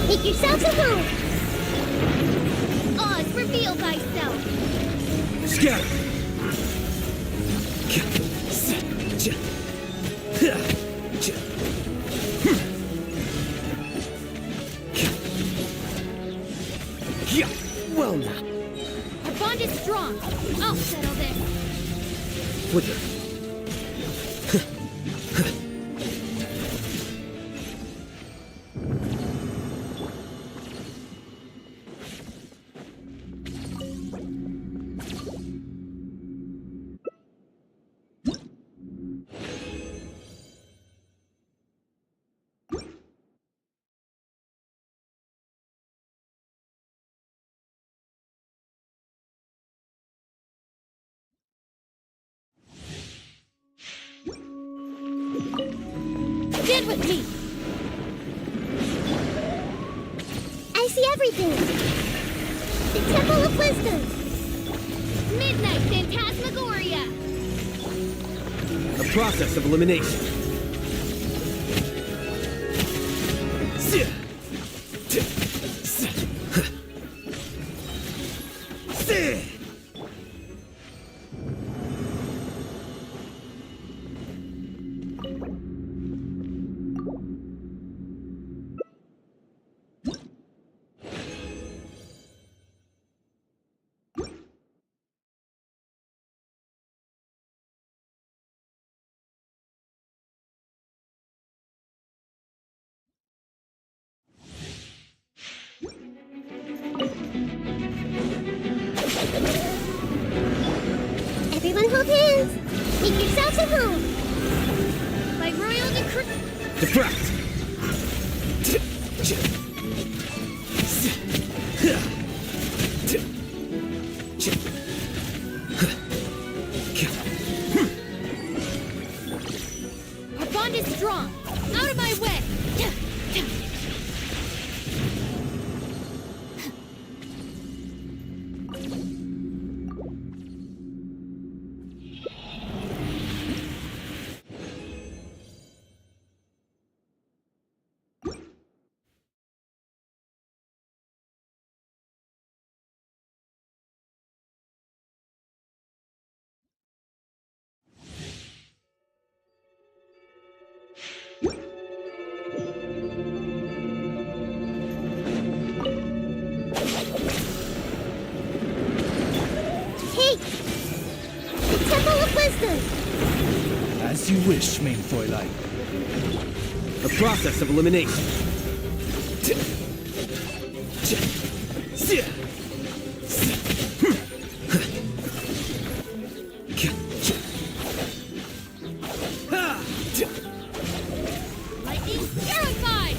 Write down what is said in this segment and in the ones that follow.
Make yourselves at home! Oz, reveal thyself! Scout! Well now. Our bond is strong. I'll settle this. With her. Stand with me! I see everything! The Temple of Wisdom! Midnight Phantasmagoria! A process of elimination. Everyone hold hands! Make yourselves at home! By royal decree... Defract! Our bond is strong! Out of my way! As you wish, main Fräulein. A process of elimination. Lightning terrified!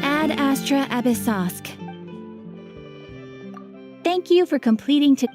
Ad Astra Abyssosk. Thank you for completing to.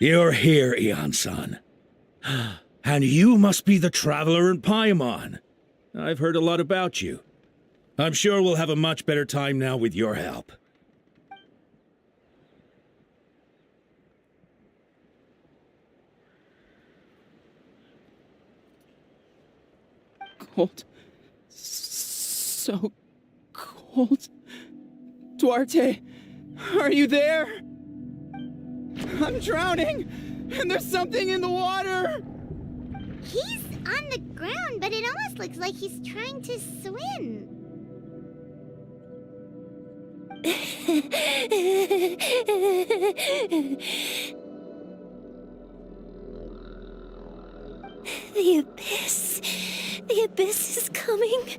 You're here, Eon-san. And you must be the traveler in Paimon. I've heard a lot about you. I'm sure we'll have a much better time now with your help. Cold. So cold. Duarte, are you there? I'm drowning, and there's something in the water! He's on the ground, but it almost looks like he's trying to swim. The abyss. The abyss is coming.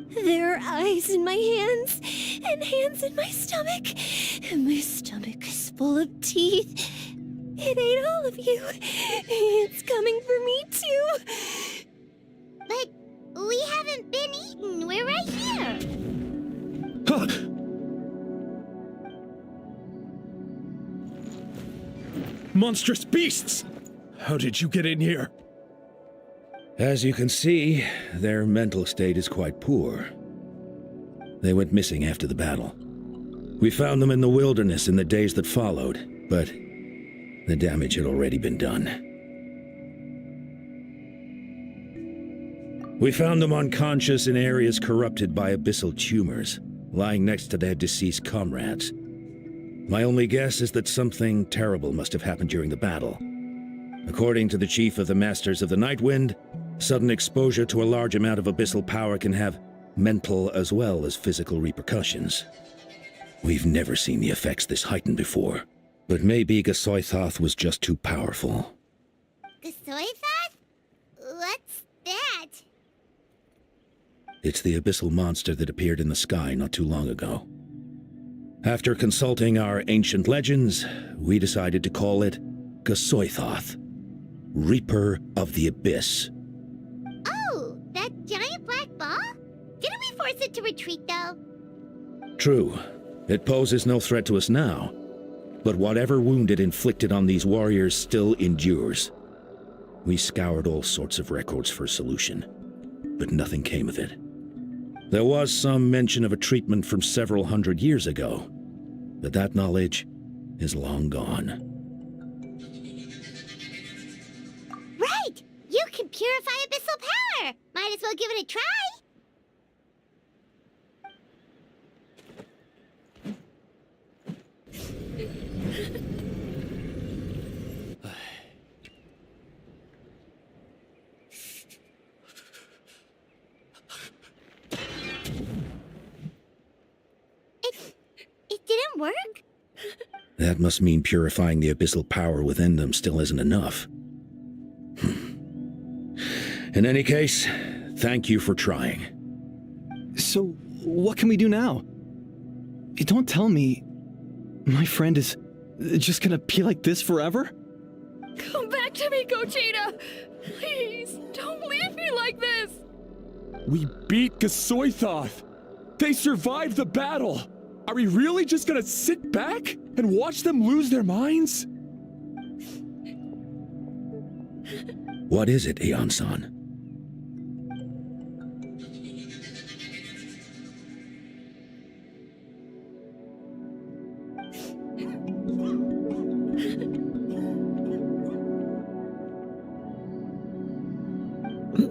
There are eyes in my hands, and hands in my stomach. And my stomach is full of teeth. It ate all of you. It's coming for me, too. But we haven't been eaten. We're right here. Monstrous beasts! How did you get in here? As you can see, their mental state is quite poor. They went missing after the battle. We found them in the wilderness in the days that followed, but the damage had already been done. We found them unconscious in areas corrupted by abyssal tumors, lying next to their deceased comrades. My only guess is that something terrible must have happened during the battle. According to the chief of the Masters of the Nightwind, sudden exposure to a large amount of abyssal power can have mental as well as physical repercussions. We've never seen the effects this heightened before, but maybe Gasoithoth was just too powerful. Gasoithoth? What's that? It's the abyssal monster that appeared in the sky not too long ago. After consulting our ancient legends, we decided to call it Gasoithoth, Reaper of the Abyss. Oh, that giant black ball? Didn't we force it to retreat, though? True. It poses no threat to us now, but whatever wound it inflicted on these warriors still endures. We scoured all sorts of records for a solution, but nothing came of it. There was some mention of a treatment from several hundred years ago, but that knowledge is long gone. Right! You can purify abyssal power! Might as well give it a try! It didn't work? That must mean purifying the abyssal power within them still isn't enough. In any case, thank you for trying. So, what can we do now? Don't tell me my friend is just gonna be like this forever? Come back to me, Gogeta! Please, don't leave me like this! We beat Gasoithoth! They survived the battle! Are we really just gonna sit back and watch them lose their minds? What is it, Aeon-san?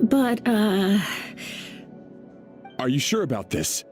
But, Are you sure about this?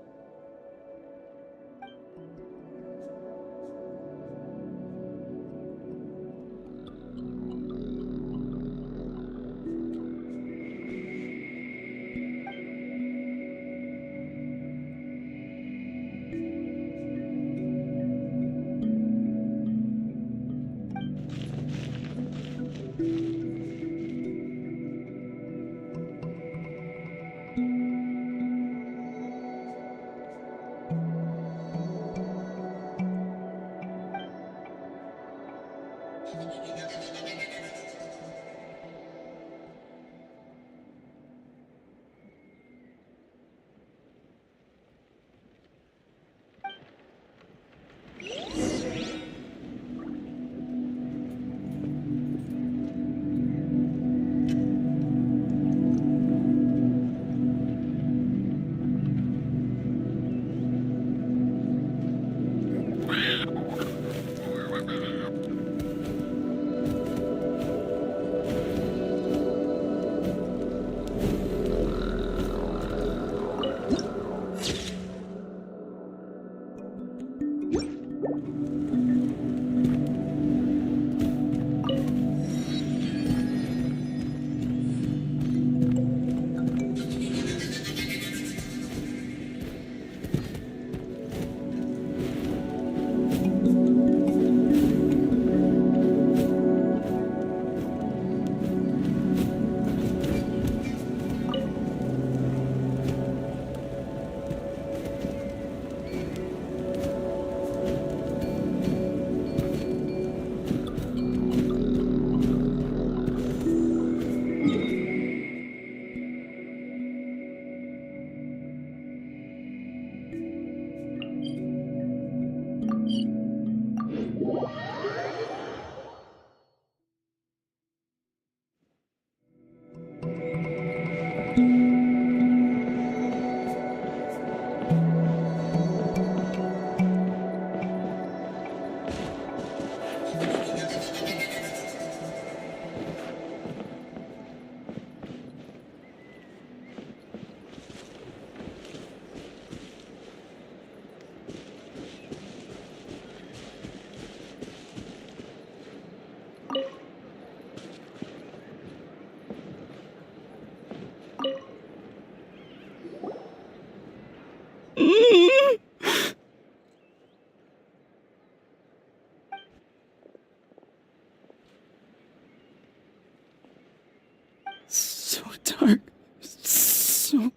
dark, so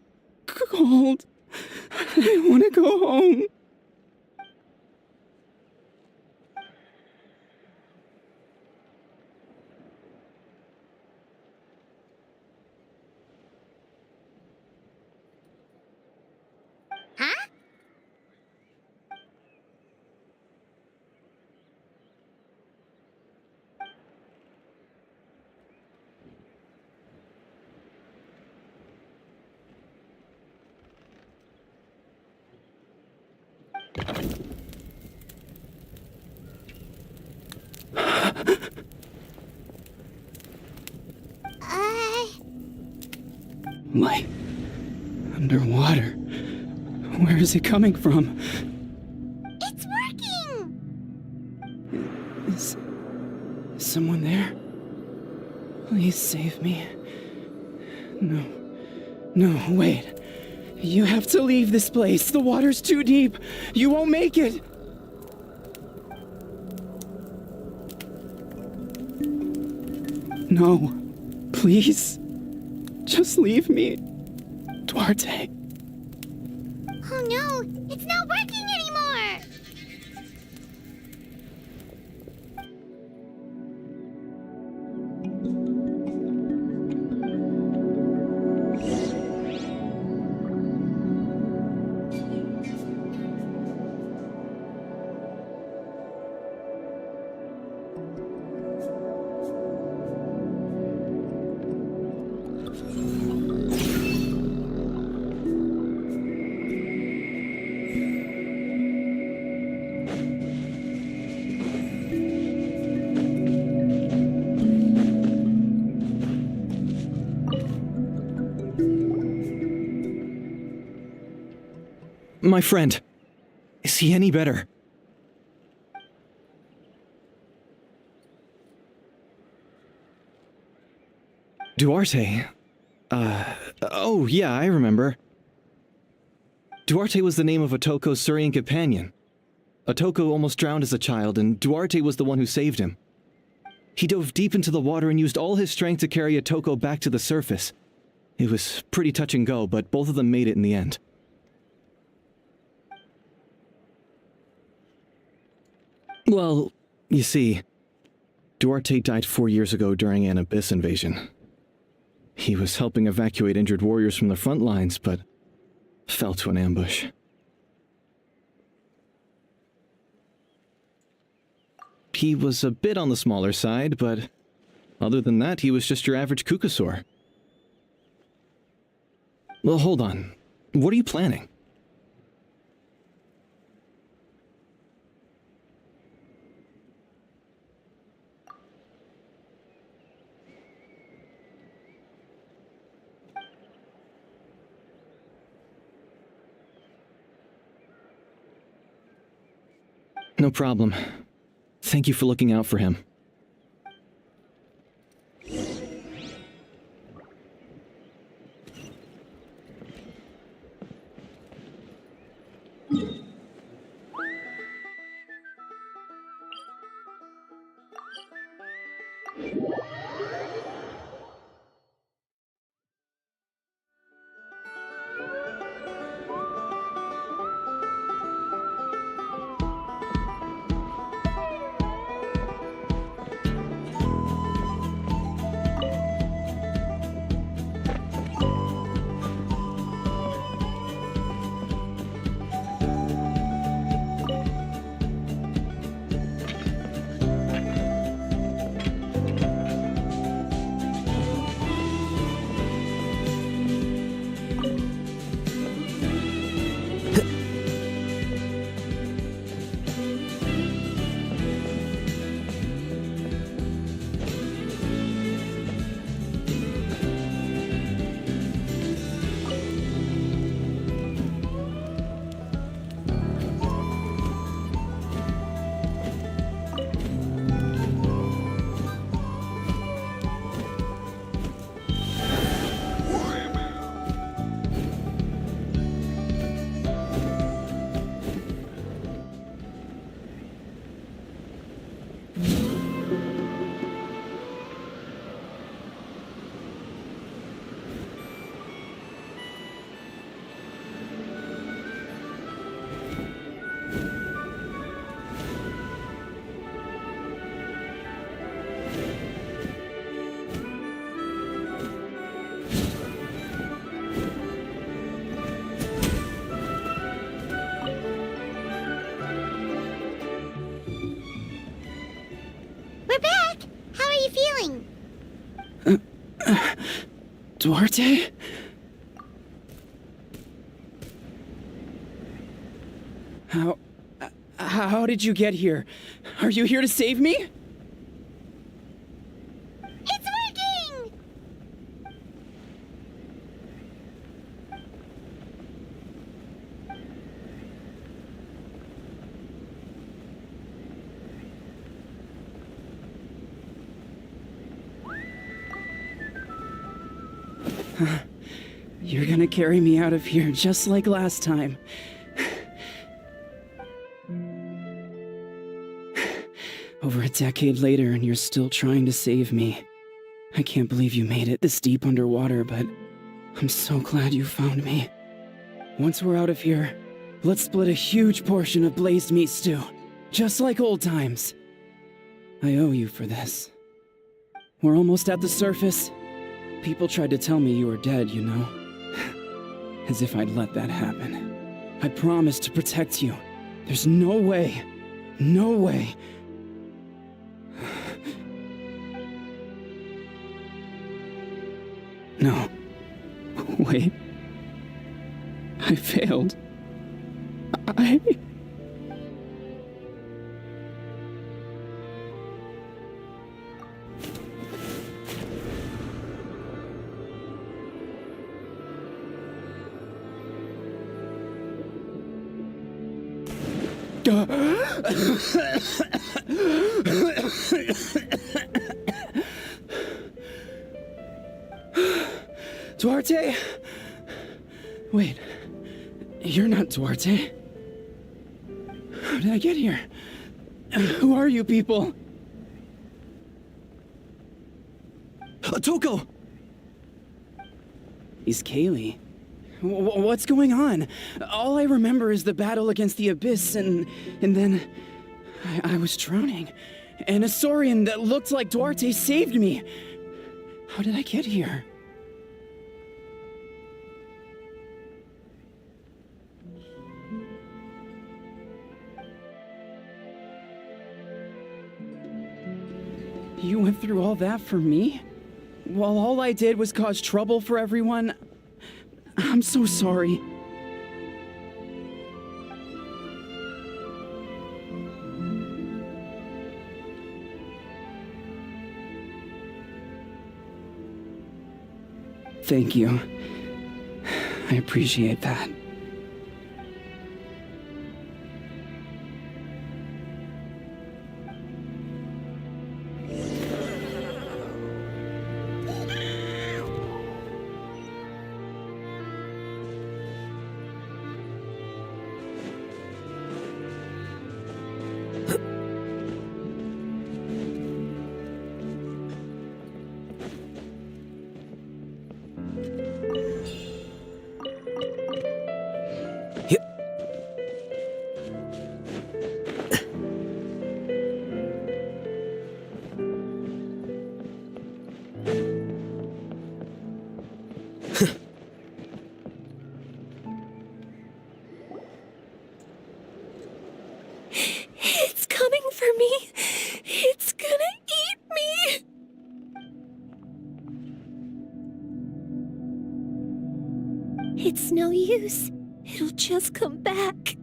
cold. I want to go home. Huh? Light. Underwater. Where is it coming from? It's working! Is someone there? Please save me. No. No, wait. You have to leave this place. The water's too deep. You won't make it. No. Please. Just leave me. Duarte. Oh no, it's not working anymore! My friend. Is he any better? Duarte? Oh yeah, I remember. Duarte was the name of Otoko's Surian companion. Otoko almost drowned as a child, and Duarte was the one who saved him. He dove deep into the water and used all his strength to carry Otoko back to the surface. It was pretty touch and go, but both of them made it in the end. Well, you see, Duarte died 4 years ago during an abyss invasion. He was helping evacuate injured warriors from the front lines, but fell to an ambush. He was a bit on the smaller side, but other than that, he was just your average Kukasaur. Well, hold on. What are you planning? No problem. Thank you for looking out for him. Duarte? How did you get here? Are you here to save me? It's working! You're gonna carry me out of here just like last time. Over a decade later, and you're still trying to save me. I can't believe you made it this deep underwater, but I'm so glad you found me. Once we're out of here, let's split a huge portion of blazed meat stew, just like old times. I owe you for this. We're almost at the surface. People tried to tell me you were dead, you know. As if I'd let that happen. I promised to protect you. There's no way. No way. No. Wait. I failed. I... Duarte? Wait, you're not Duarte. How did I get here? Who are you people? Otoko! Is Kaylee? What's going on? All I remember is the battle against the Abyss, and then I was drowning. And a Saurian that looked like Duarte saved me. How did I get here? You went through all that for me? While all I did was cause trouble for everyone? I'm so sorry. Thank you. I appreciate that. It's coming for me. It's gonna eat me. It's no use. It'll just come back.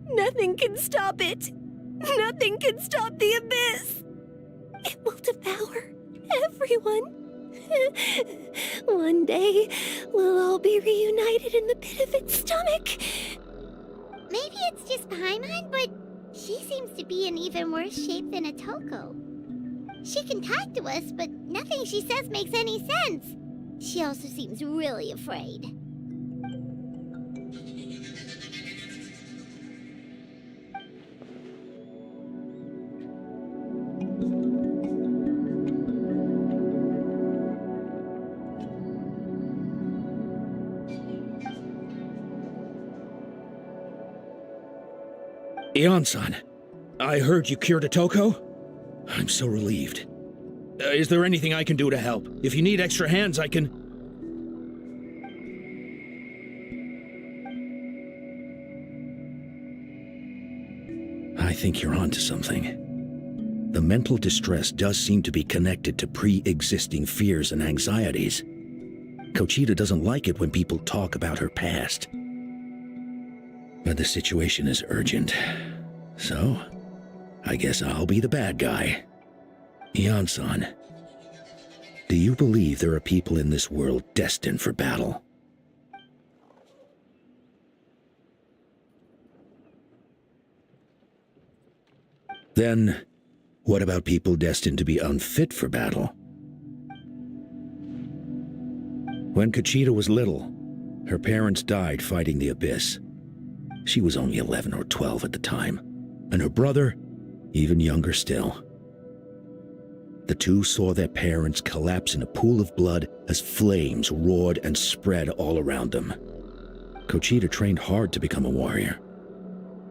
Nothing can stop it. Nothing can stop the abyss. It will devour everyone. One day, we'll all be reunited in the pit of its stomach. Maybe it's just Paimon, but she seems to be in even worse shape than Otoko. She can talk to us, but nothing she says makes any sense. She also seems really afraid. Ion-san, I heard you cured Otoko? I'm so relieved. Is there anything I can do to help? If you need extra hands, I can... I think you're onto something. The mental distress does seem to be connected to pre-existing fears and anxieties. Conchita doesn't like it when people talk about her past. But the situation is urgent, so I guess I'll be the bad guy. Ian-san, do you believe there are people in this world destined for battle? Then, what about people destined to be unfit for battle? When Conchita was little, her parents died fighting the Abyss. She was only 11 or 12 at the time, and her brother, even younger still. The two saw their parents collapse in a pool of blood as flames roared and spread all around them. Conchita trained hard to become a warrior,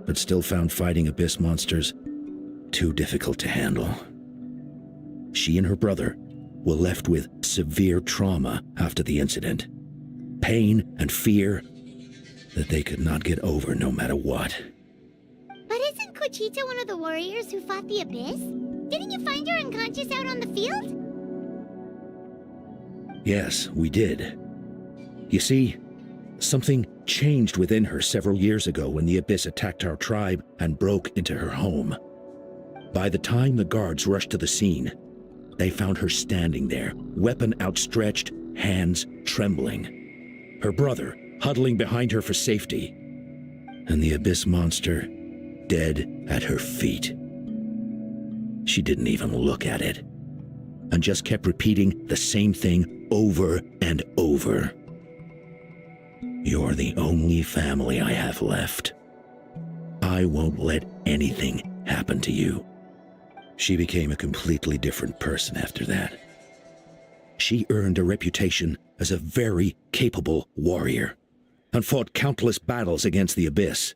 but still found fighting Abyss monsters too difficult to handle. She and her brother were left with severe trauma after the incident. Pain and fear that they could not get over no matter what. But isn't Conchita one of the warriors who fought the Abyss? Didn't you find her unconscious out on the field? Yes, we did. You see, something changed within her several years ago when the Abyss attacked our tribe and broke into her home. By the time the guards rushed to the scene, they found her standing there, weapon outstretched, hands trembling. Her brother huddling behind her for safety, and the Abyss monster dead at her feet. She didn't even look at it, and just kept repeating the same thing over and over. You're the only family I have left. I won't let anything happen to you. She became a completely different person after that. She earned a reputation as a very capable warrior and fought countless battles against the Abyss.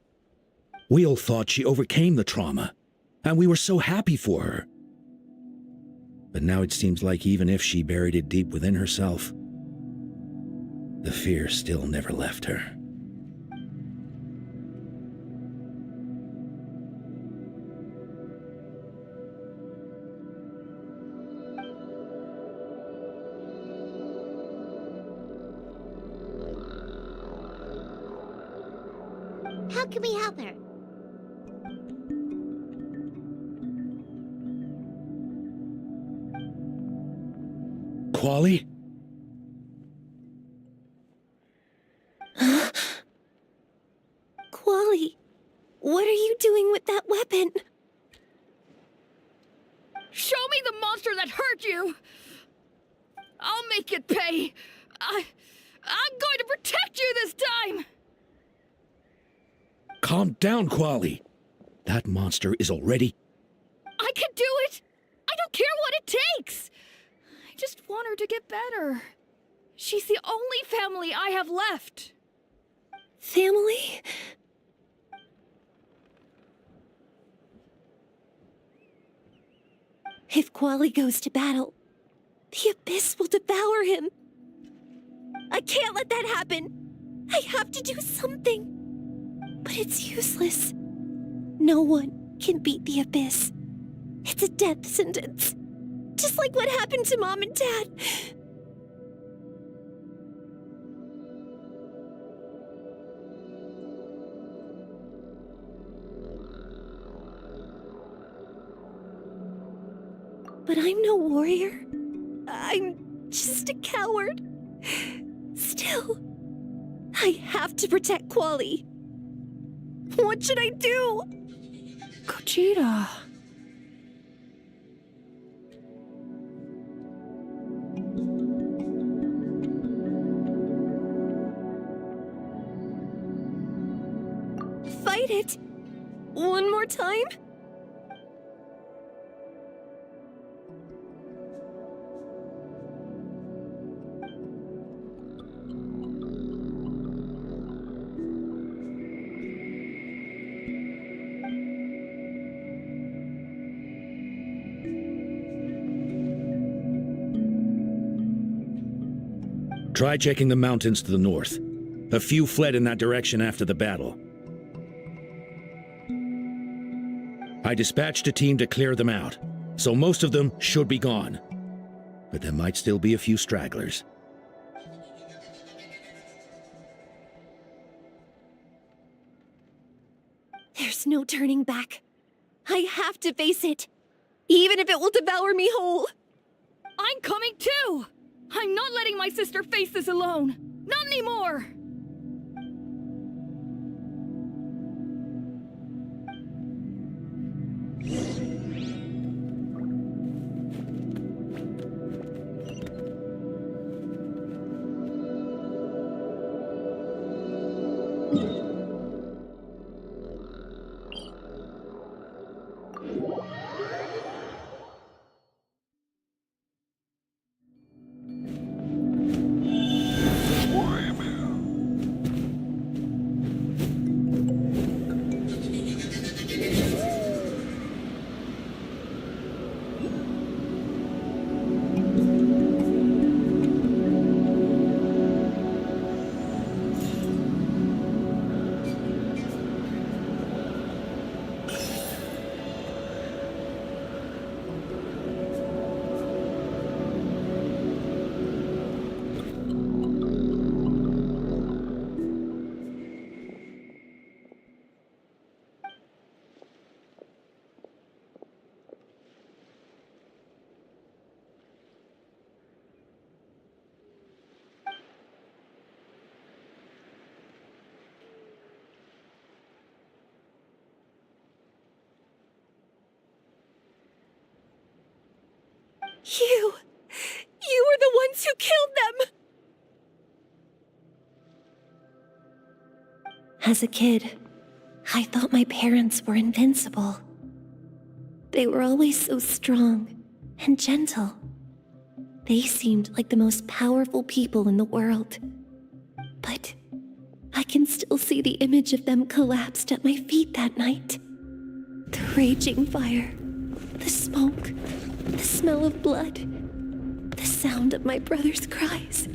We all thought she overcame the trauma, and we were so happy for her. But now it seems like even if she buried it deep within herself, the fear still never left her. How can we help her? Quali? Quali, what are you doing with that weapon? Show me the monster that hurt you! I'll make it pay! I'm going to protect you this time! Calm down, Quali. That monster is already... I can do it! I don't care what it takes! I just want her to get better. She's the only family I have left. Family? If Quali goes to battle, the Abyss will devour him. I can't let that happen. I have to do something. But it's useless. No one can beat the Abyss. It's a death sentence. Just like what happened to Mom and Dad. But I'm no warrior. I'm just a coward. Still, I have to protect Quali. What should I do? Conchita. Fight it. One more time? Try checking the mountains to the north. A few fled in that direction after the battle. I dispatched a team to clear them out, so most of them should be gone. But there might still be a few stragglers. There's no turning back. I have to face it, even if it will devour me whole. I'm coming too! I'm not letting my sister face this alone! Not anymore! You were the ones who killed them! As a kid, I thought my parents were invincible. They were always so strong and gentle. They seemed like the most powerful people in the world. But I can still see the image of them collapsed at my feet that night. The raging fire, the smoke, the smell of blood, the sound of my brother's cries.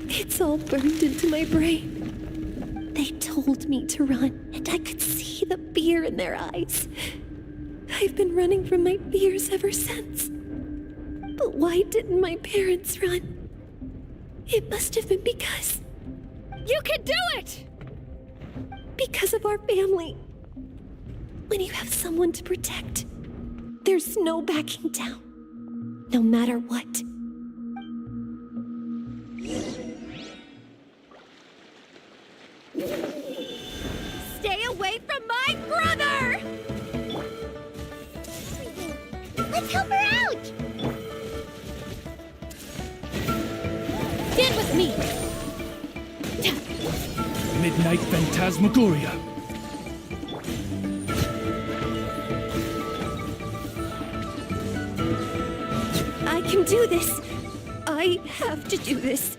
It's all burned into my brain. They told me to run, and I could see the fear in their eyes. I've been running from my fears ever since. But why didn't my parents run? It must have been because... You can do it! Because of our family. When you have someone to protect, there's no backing down, no matter what. Stay away from my brother! Let's help her out! Stand with me! Midnight Phantasmagoria. I can do this. I have to do this.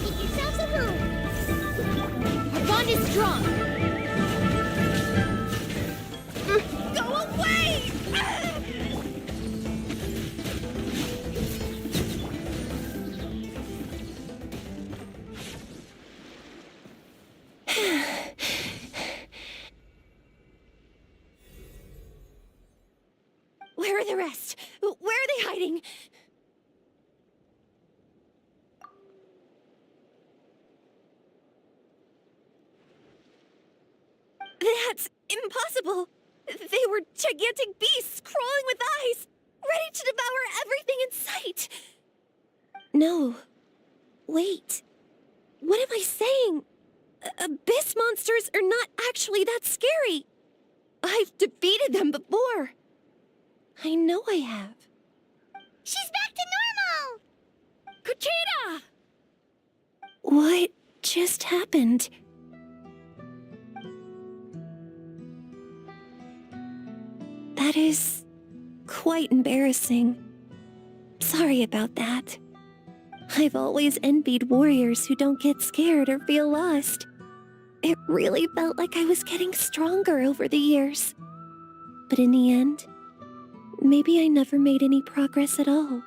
Make yourselves a room. Our bond is strong! Go away! Where are the rest? Where are they hiding? That's impossible. They were gigantic beasts crawling with eyes, ready to devour everything in sight. No. Wait. What am I saying? Abyss monsters are not actually that scary. I've defeated them before. I know I have. She's back to normal! Kuchita! What just happened? That is quite embarrassing. Sorry about that. I've always envied warriors who don't get scared or feel lost. It really felt like I was getting stronger over the years. But in the end, maybe I never made any progress at all.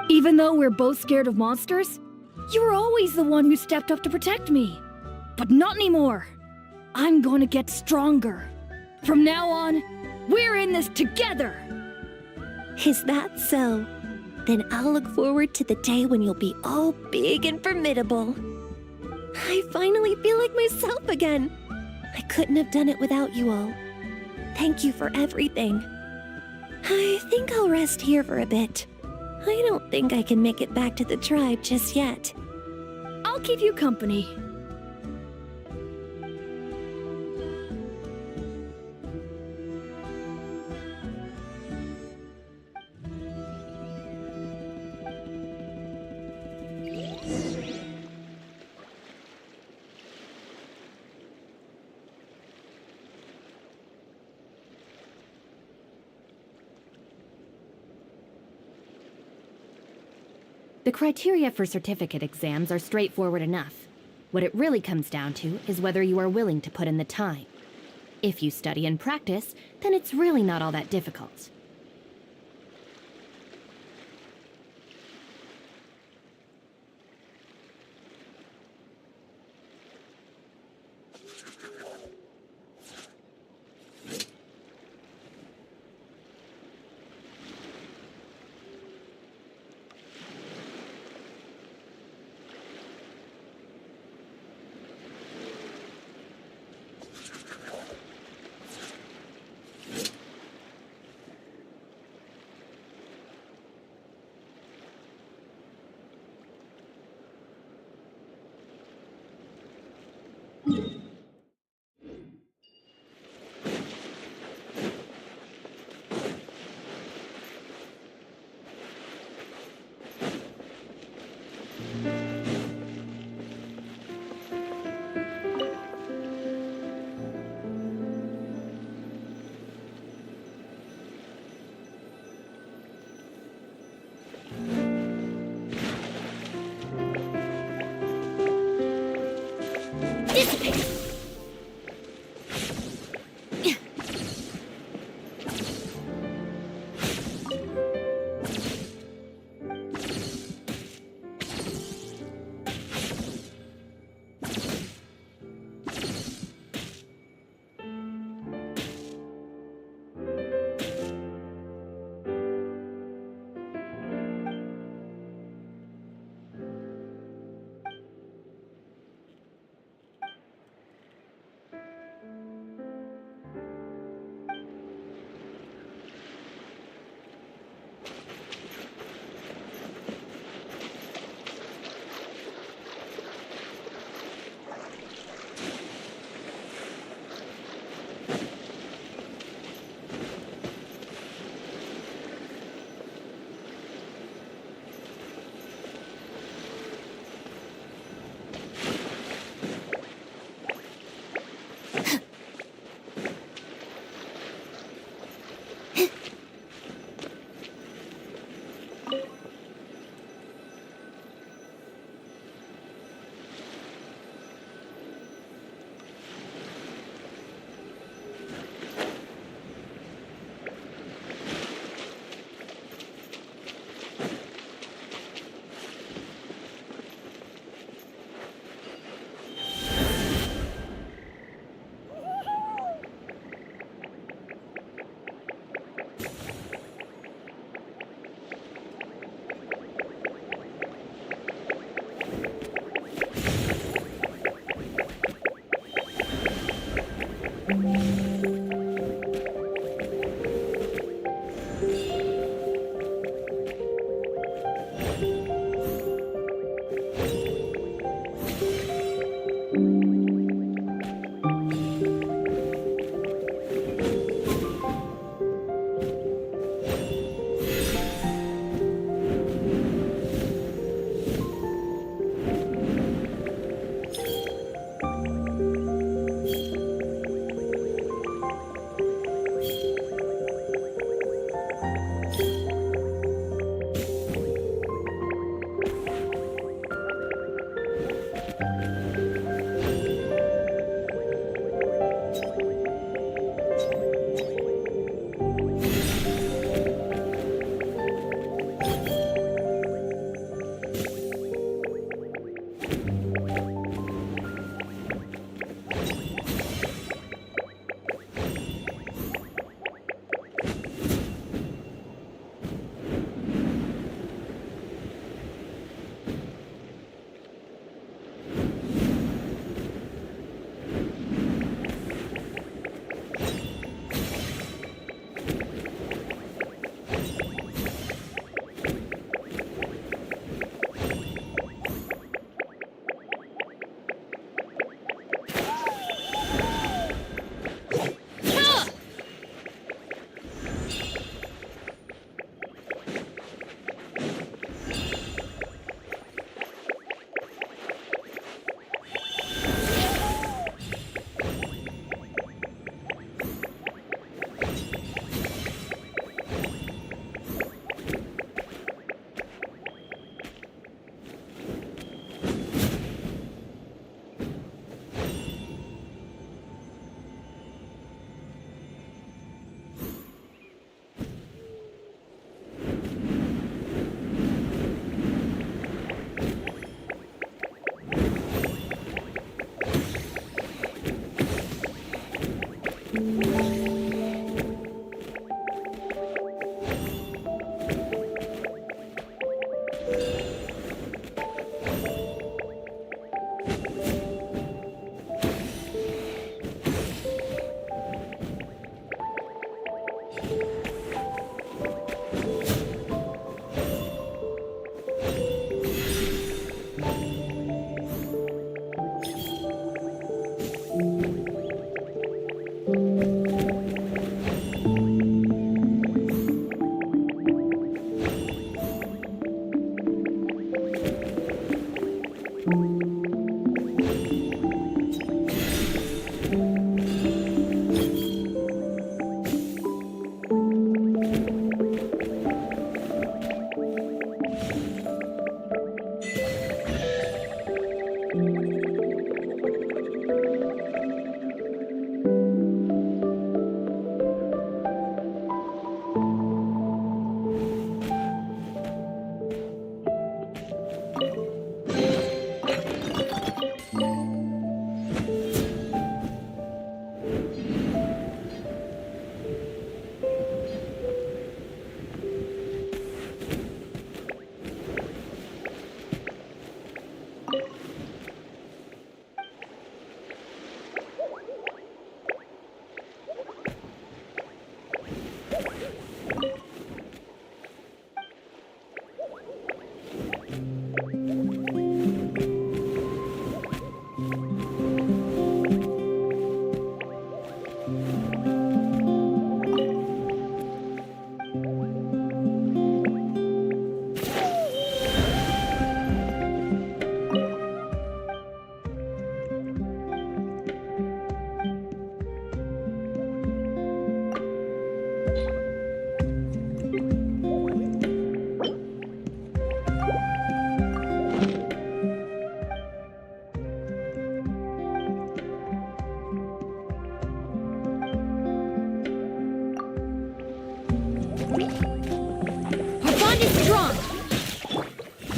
Even though we're both scared of monsters, you were always the one who stepped up to protect me. But not anymore. I'm going to get stronger. From now on, we're in this together. Is that so? Then I'll look forward to the day when you'll be all big and formidable. I finally feel like myself again. I couldn't have done it without you all. Thank you for everything. I think I'll rest here for a bit. I don't think I can make it back to the tribe just yet. I'll keep you company. The criteria for certificate exams are straightforward enough. What it really comes down to is whether you are willing to put in the time. If you study and practice, then it's really not all that difficult.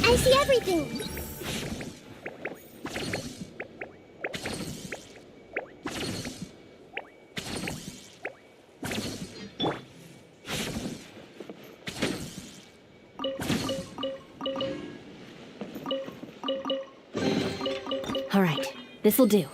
I see everything. All right, this'll do.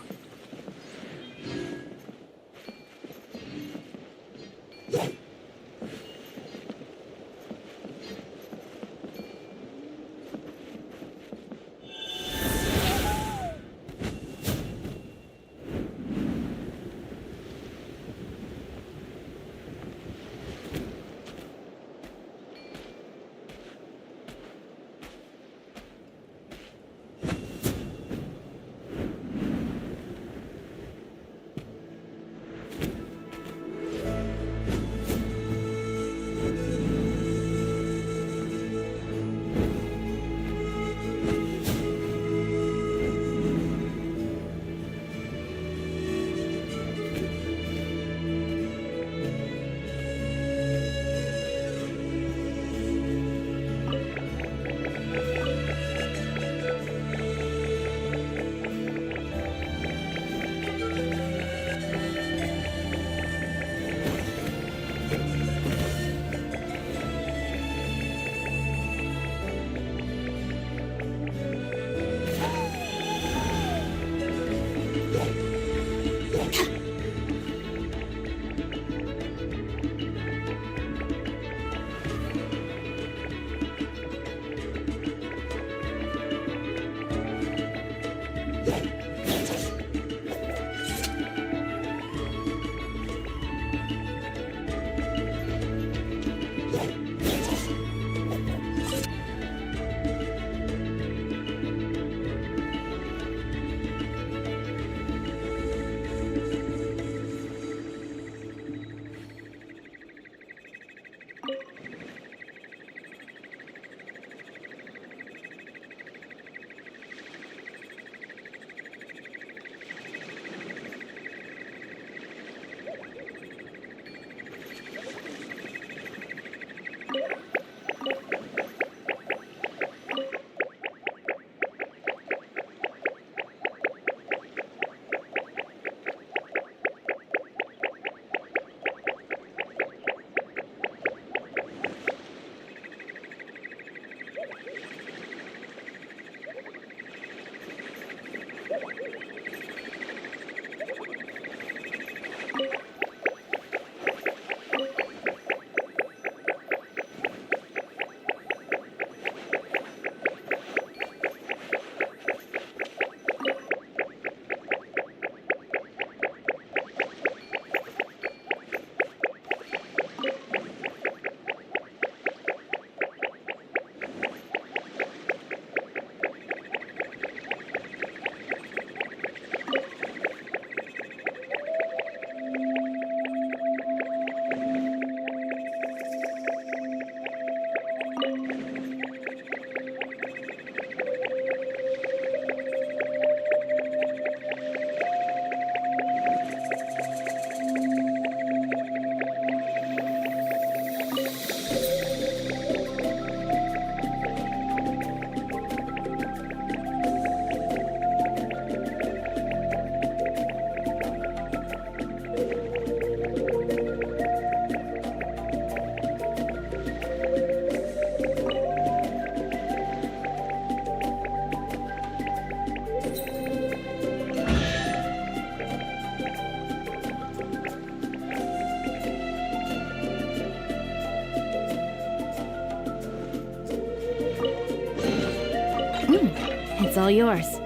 all yours.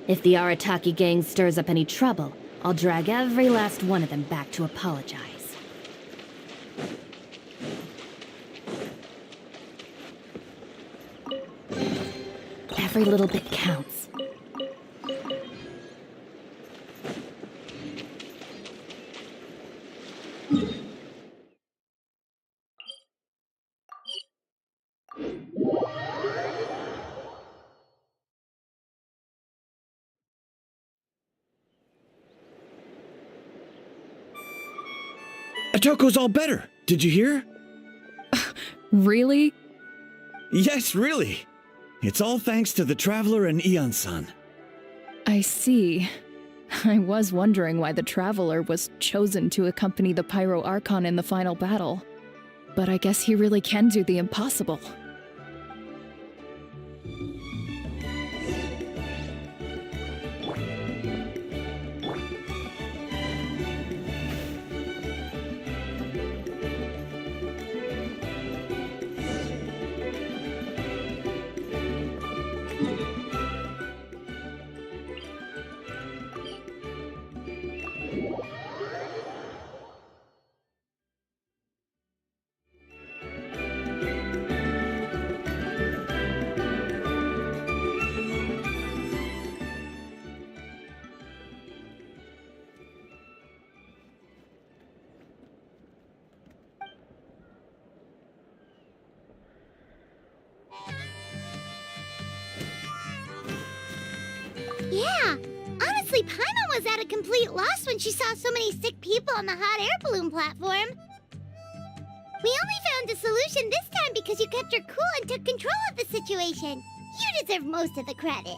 If the Arataki gang stirs up any trouble, I'll drag every last one of them back to apologize. Every little bit counts. Atoko's all better. Did you hear? Really? Yes, really. It's all thanks to the Traveler and Ian-san. I see. I was wondering why the Traveler was chosen to accompany the Pyro Archon in the final battle. But I guess he really can do the impossible. Yeah, honestly, Paimon was at a complete loss when she saw so many sick people on the hot air balloon platform. We only found a solution this time because you kept your cool and took control of the situation. You deserve most of the credit.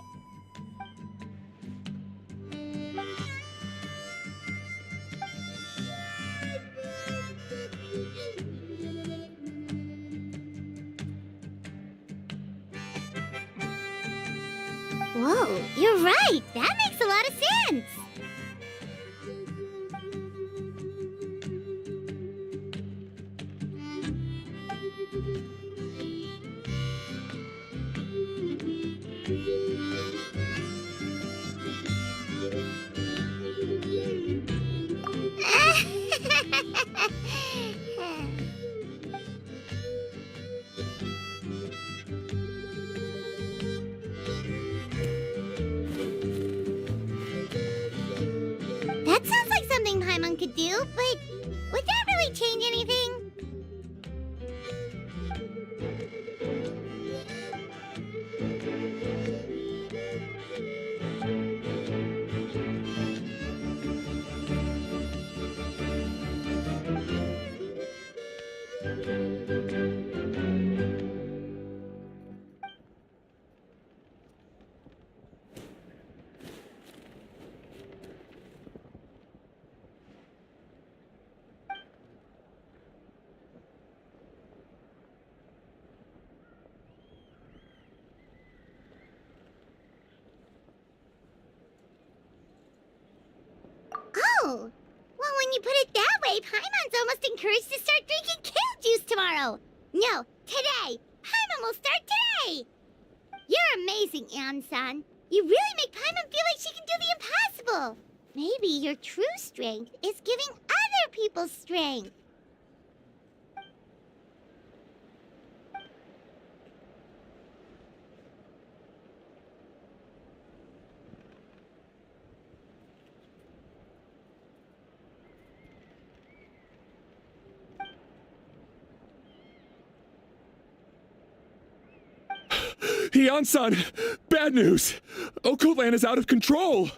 Whoa, you're right. That makes a lot of sense. That sounds like something Paimon could do, but would that really change anything? Oh, well, when you put it that way, Paimon's almost encouraged to start drinking kale juice tomorrow. No, today. Paimon will start today. You're amazing, Ann-san. You really make Paimon feel like she can do the impossible. Maybe your true strength is giving other people strength. Heian-san! Bad news! Okoland is out of control!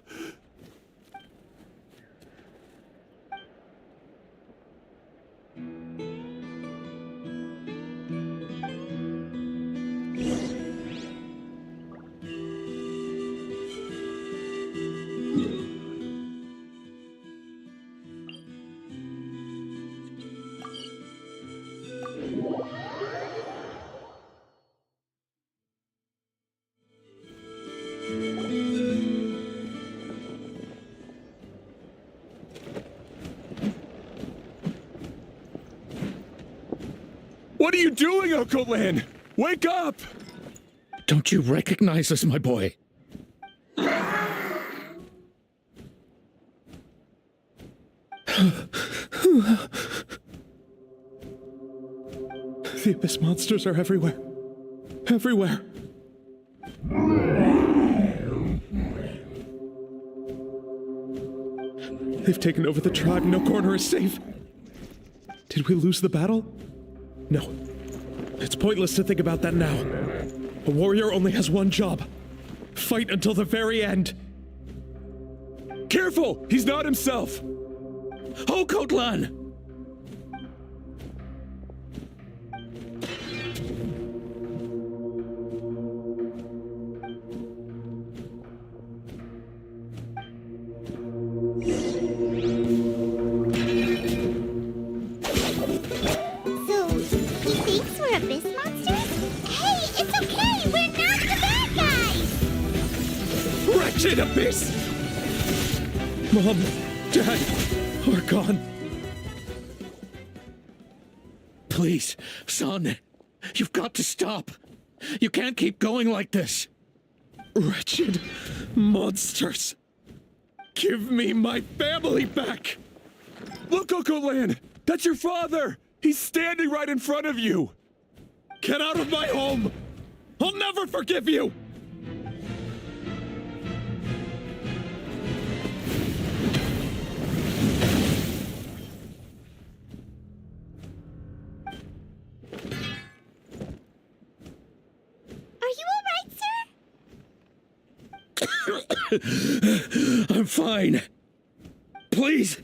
What are you doing, Okoland? Wake up! Don't you recognize us, my boy? The Abyss monsters are everywhere. Everywhere. They've taken over the tribe. No corner is safe. Did we lose the battle? No. It's pointless to think about that now. A warrior only has one job. Fight until the very end. Careful! He's not himself! Okotlan! Abyss! Mom, Dad, are gone. Please, son, you've got to stop. You can't keep going like this. Wretched monsters. Give me my family back. Look, Okoland, that's your father. He's standing right in front of you. Get out of my home. I'll never forgive you. I'm fine. Please,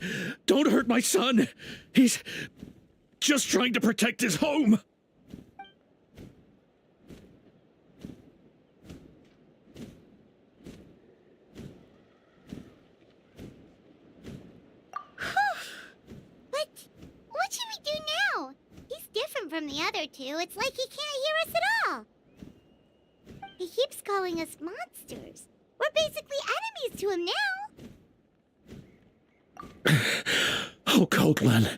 don't hurt my son. He's just trying to protect his home. What should we do now? He's different from the other two. It's like he can't hear us at all. He keeps calling us monsters. We're basically enemies to him now. Oh, Coatlan.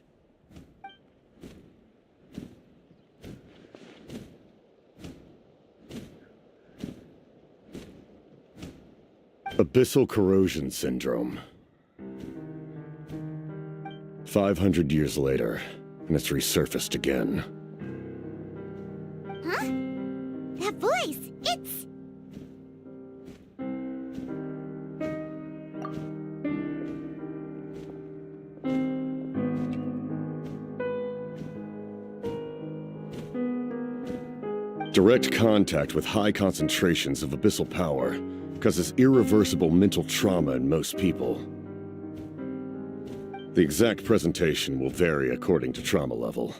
Abyssal corrosion syndrome. 500 years later, and it's resurfaced again. Huh? That voice, it's... Direct contact with high concentrations of abyssal power causes irreversible mental trauma in most people. The exact presentation will vary according to trauma level.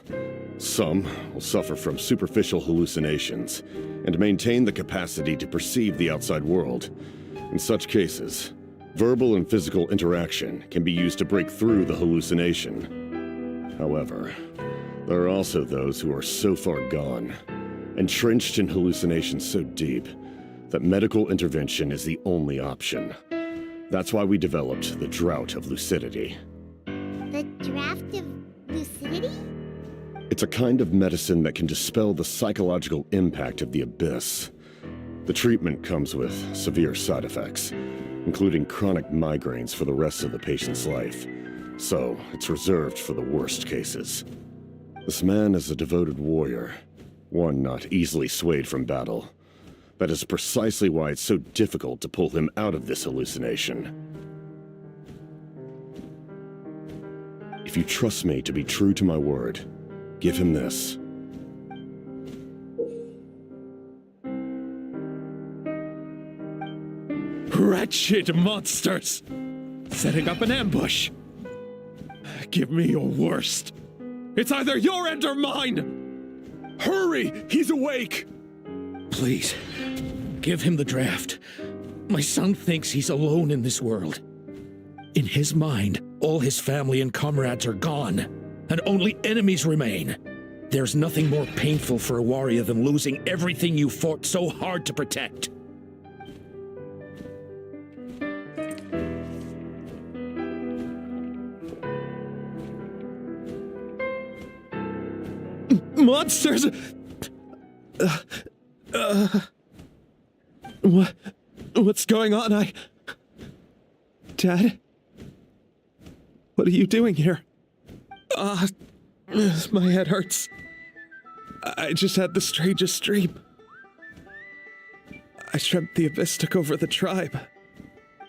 Some will suffer from superficial hallucinations and maintain the capacity to perceive the outside world. In such cases, verbal and physical interaction can be used to break through the hallucination. However, there are also those who are so far gone, entrenched in hallucinations so deep, that medical intervention is the only option. That's why we developed the Drought of Lucidity. The Draft of Lucidity? It's a kind of medicine that can dispel the psychological impact of the Abyss. The treatment comes with severe side effects, including chronic migraines for the rest of the patient's life. So, it's reserved for the worst cases. This man is a devoted warrior, one not easily swayed from battle. That is precisely why it's so difficult to pull him out of this hallucination. If you trust me to be true to my word, give him this. Wretched monsters! Setting up an ambush. Give me your worst. It's either your end or mine! Hurry! He's awake! Please, give him the draft. My son thinks he's alone in this world. In his mind, all his family and comrades are gone, and only enemies remain. There's nothing more painful for a warrior than losing everything you fought so hard to protect. Monsters! What's going on? Dad? What are you doing here? My head hurts. I just had the strangest dream. I dreamt the Abyss took over the tribe.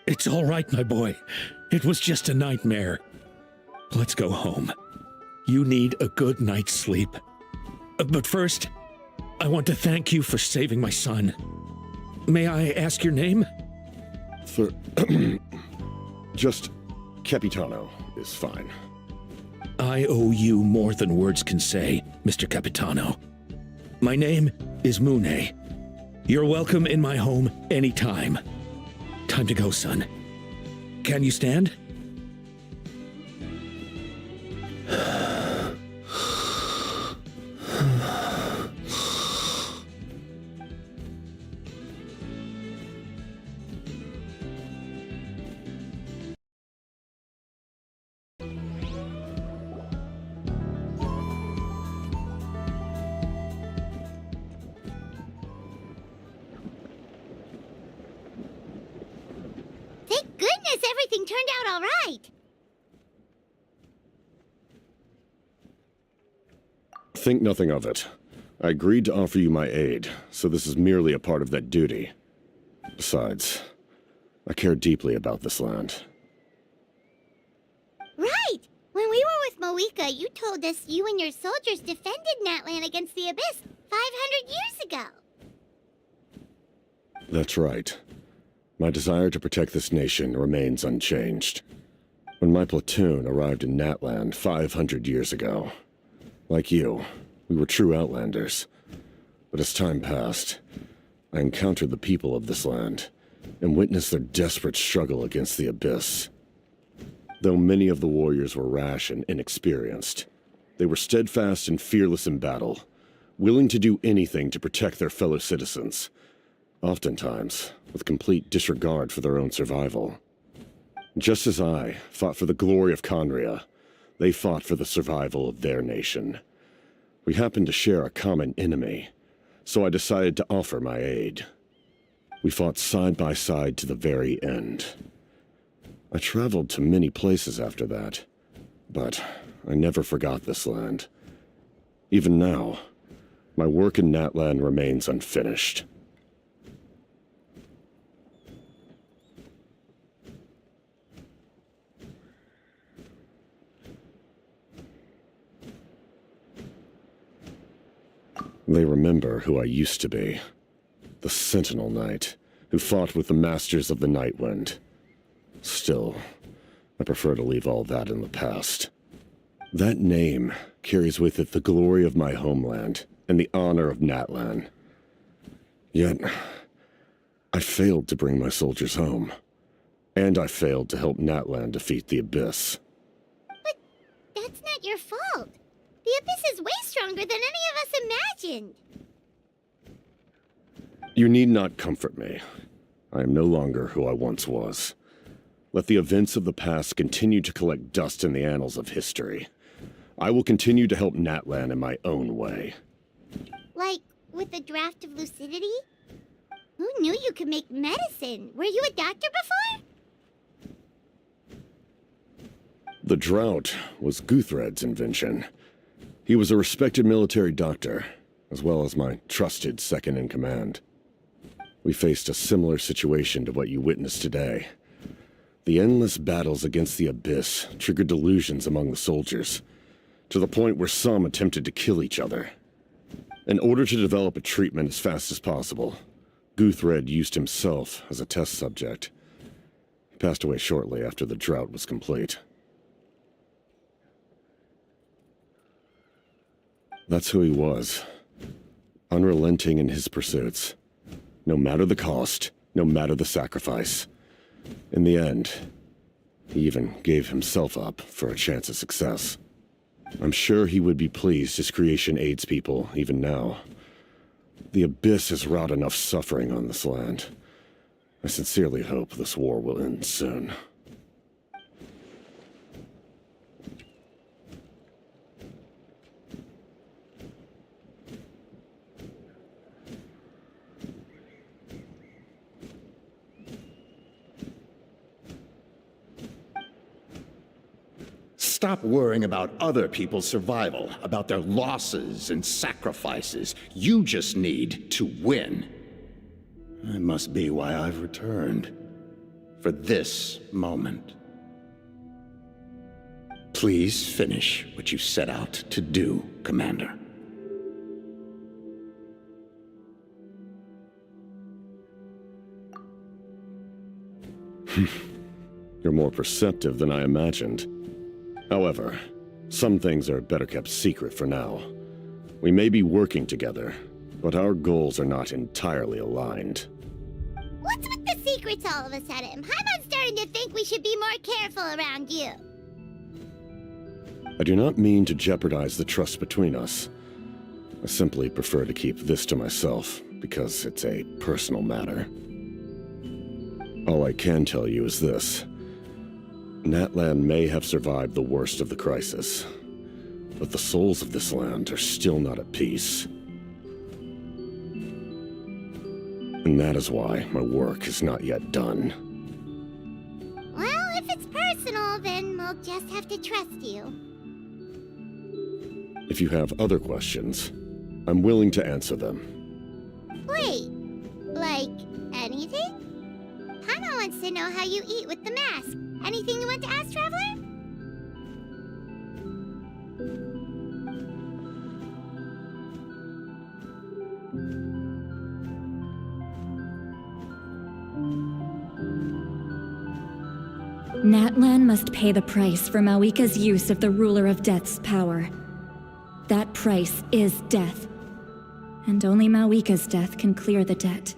It's all right, my boy. It was just a nightmare. Let's go home. You need a good night's sleep. But first, I want to thank you for saving my son. May I ask your name? Just Capitano is fine. I owe you more than words can say, Mr. Capitano. My name is Mune. You're welcome in my home anytime. Time to go, son. Can you stand? Thank goodness everything turned out all right. Think nothing of it. I agreed to offer you my aid, so this is merely a part of that duty. Besides, I care deeply about this land. Right! When we were with Moika, you told us you and your soldiers defended Natlan against the Abyss 500 years ago. That's right. My desire to protect this nation remains unchanged. When my platoon arrived in Natlan 500 years ago, like you, we were true outlanders. But as time passed, I encountered the people of this land and witnessed their desperate struggle against the Abyss. Though many of the warriors were rash and inexperienced, they were steadfast and fearless in battle, willing to do anything to protect their fellow citizens, oftentimes with complete disregard for their own survival. Just as I fought for the glory of Conria, they fought for the survival of their nation. We happened to share a common enemy, so I decided to offer my aid. We fought side by side to the very end. I traveled to many places after that, but I never forgot this land. Even now, my work in Natlan remains unfinished. They remember who I used to be. The Sentinel Knight, who fought with the Masters of the Nightwind. Still, I prefer to leave all that in the past. That name carries with it the glory of my homeland and the honor of Natlan. Yet, I failed to bring my soldiers home. And I failed to help Natlan defeat the Abyss. But that's not your fault. The Abyss is way stronger than any of us imagined. You need not comfort me. I am no longer who I once was. Let the events of the past continue to collect dust in the annals of history. I will continue to help Natlan in my own way. Like, with the draft of lucidity? Who knew you could make medicine? Were you a doctor before? The drought was Guthred's invention. He was a respected military doctor, as well as my trusted second-in-command. We faced a similar situation to what you witnessed today. The endless battles against the Abyss triggered delusions among the soldiers, to the point where some attempted to kill each other. In order to develop a treatment as fast as possible, Guthred used himself as a test subject. He passed away shortly after the drought was complete. That's who he was. Unrelenting in his pursuits. No matter the cost, no matter the sacrifice. In the end, he even gave himself up for a chance at success. I'm sure he would be pleased his creation aids people, even now. The Abyss has wrought enough suffering on this land. I sincerely hope this war will end soon. Stop worrying about other people's survival, about their losses and sacrifices. You just need to win. That must be why I've returned. For this moment. Please finish what you set out to do, Commander. You're more perceptive than I imagined. However, some things are better kept secret for now. We may be working together, but our goals are not entirely aligned. What's with the secrets all of a sudden? Paimon's starting to think we should be more careful around you. I do not mean to jeopardize the trust between us. I simply prefer to keep this to myself, because it's a personal matter. All I can tell you is this. Natlan may have survived the worst of the crisis, but the souls of this land are still not at peace. And that is why my work is not yet done. Well, if it's personal, then we'll just have to trust you. If you have other questions, I'm willing to answer them. Wait, like anything? Paimon wants to know how you eat with the mask. Anything you want to ask, Traveler? Natlan must pay the price for Mawika's use of the Ruler of Death's power. That price is death. And only Mawika's death can clear the debt.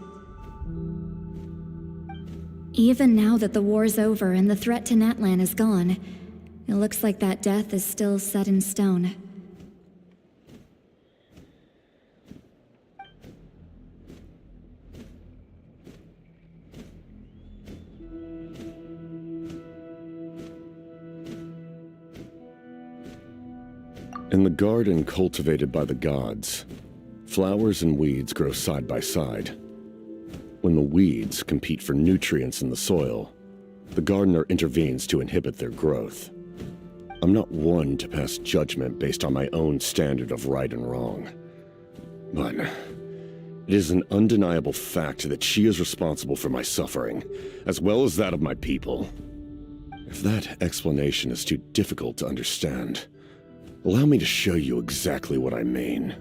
Even now that the war's over and the threat to Natlan is gone, it looks like that death is still set in stone. In the garden cultivated by the gods, flowers and weeds grow side by side. When the weeds compete for nutrients in the soil, the gardener intervenes to inhibit their growth. I'm not one to pass judgment based on my own standard of right and wrong. But it is an undeniable fact that she is responsible for my suffering, as well as that of my people. If that explanation is too difficult to understand, allow me to show you exactly what I mean.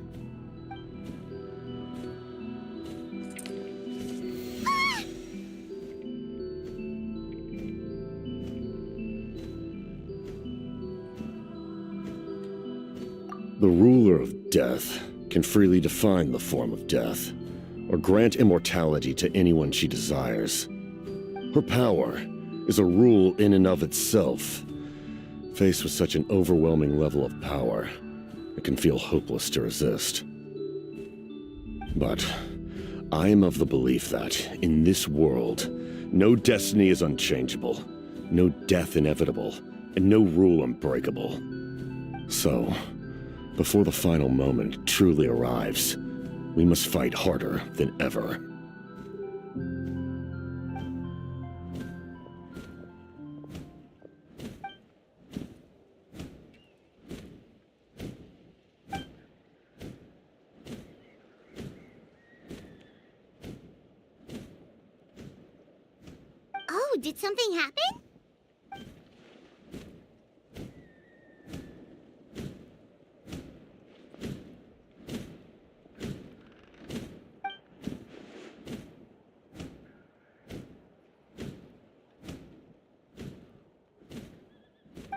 The ruler of death can freely define the form of death, or grant immortality to anyone she desires. Her power is a rule in and of itself. Faced with such an overwhelming level of power, it can feel hopeless to resist. But I am of the belief that, in this world, no destiny is unchangeable, no death inevitable, and no rule unbreakable. So, before the final moment truly arrives, we must fight harder than ever. Oh, did something happen?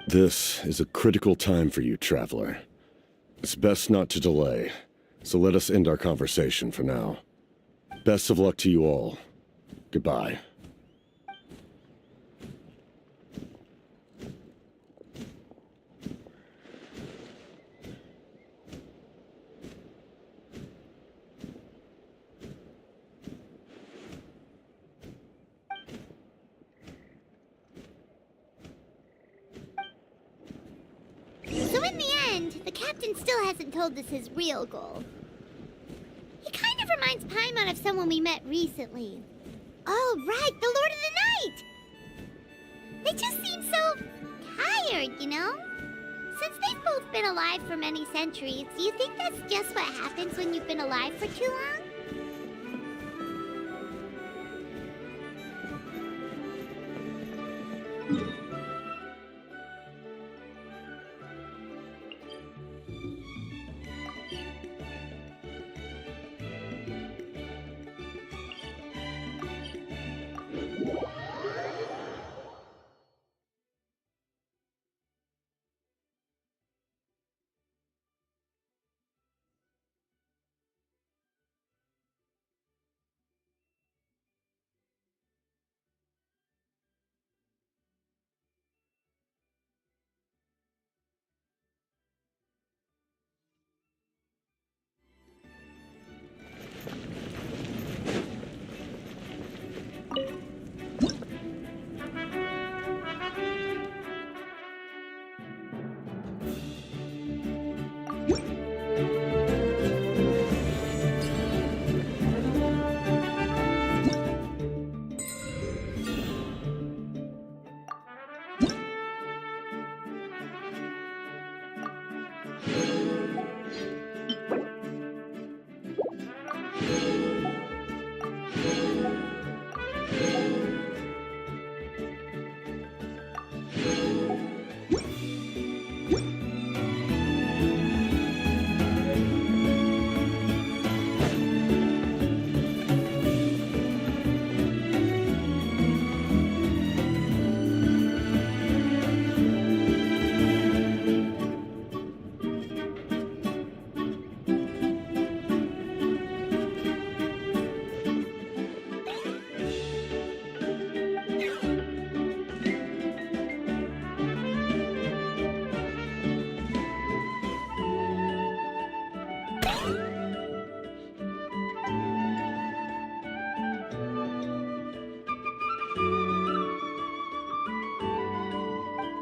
This is a critical time for you, Traveler. It's best not to delay, so let us end our conversation for now. Best of luck to you all. Goodbye. So in the end, the captain still hasn't told us his real goal. He kind of reminds Paimon of someone we met recently. Oh, right, the Lord of the Night! They just seem so tired, you know? Since they've both been alive for many centuries, do you think that's just what happens when you've been alive for too long?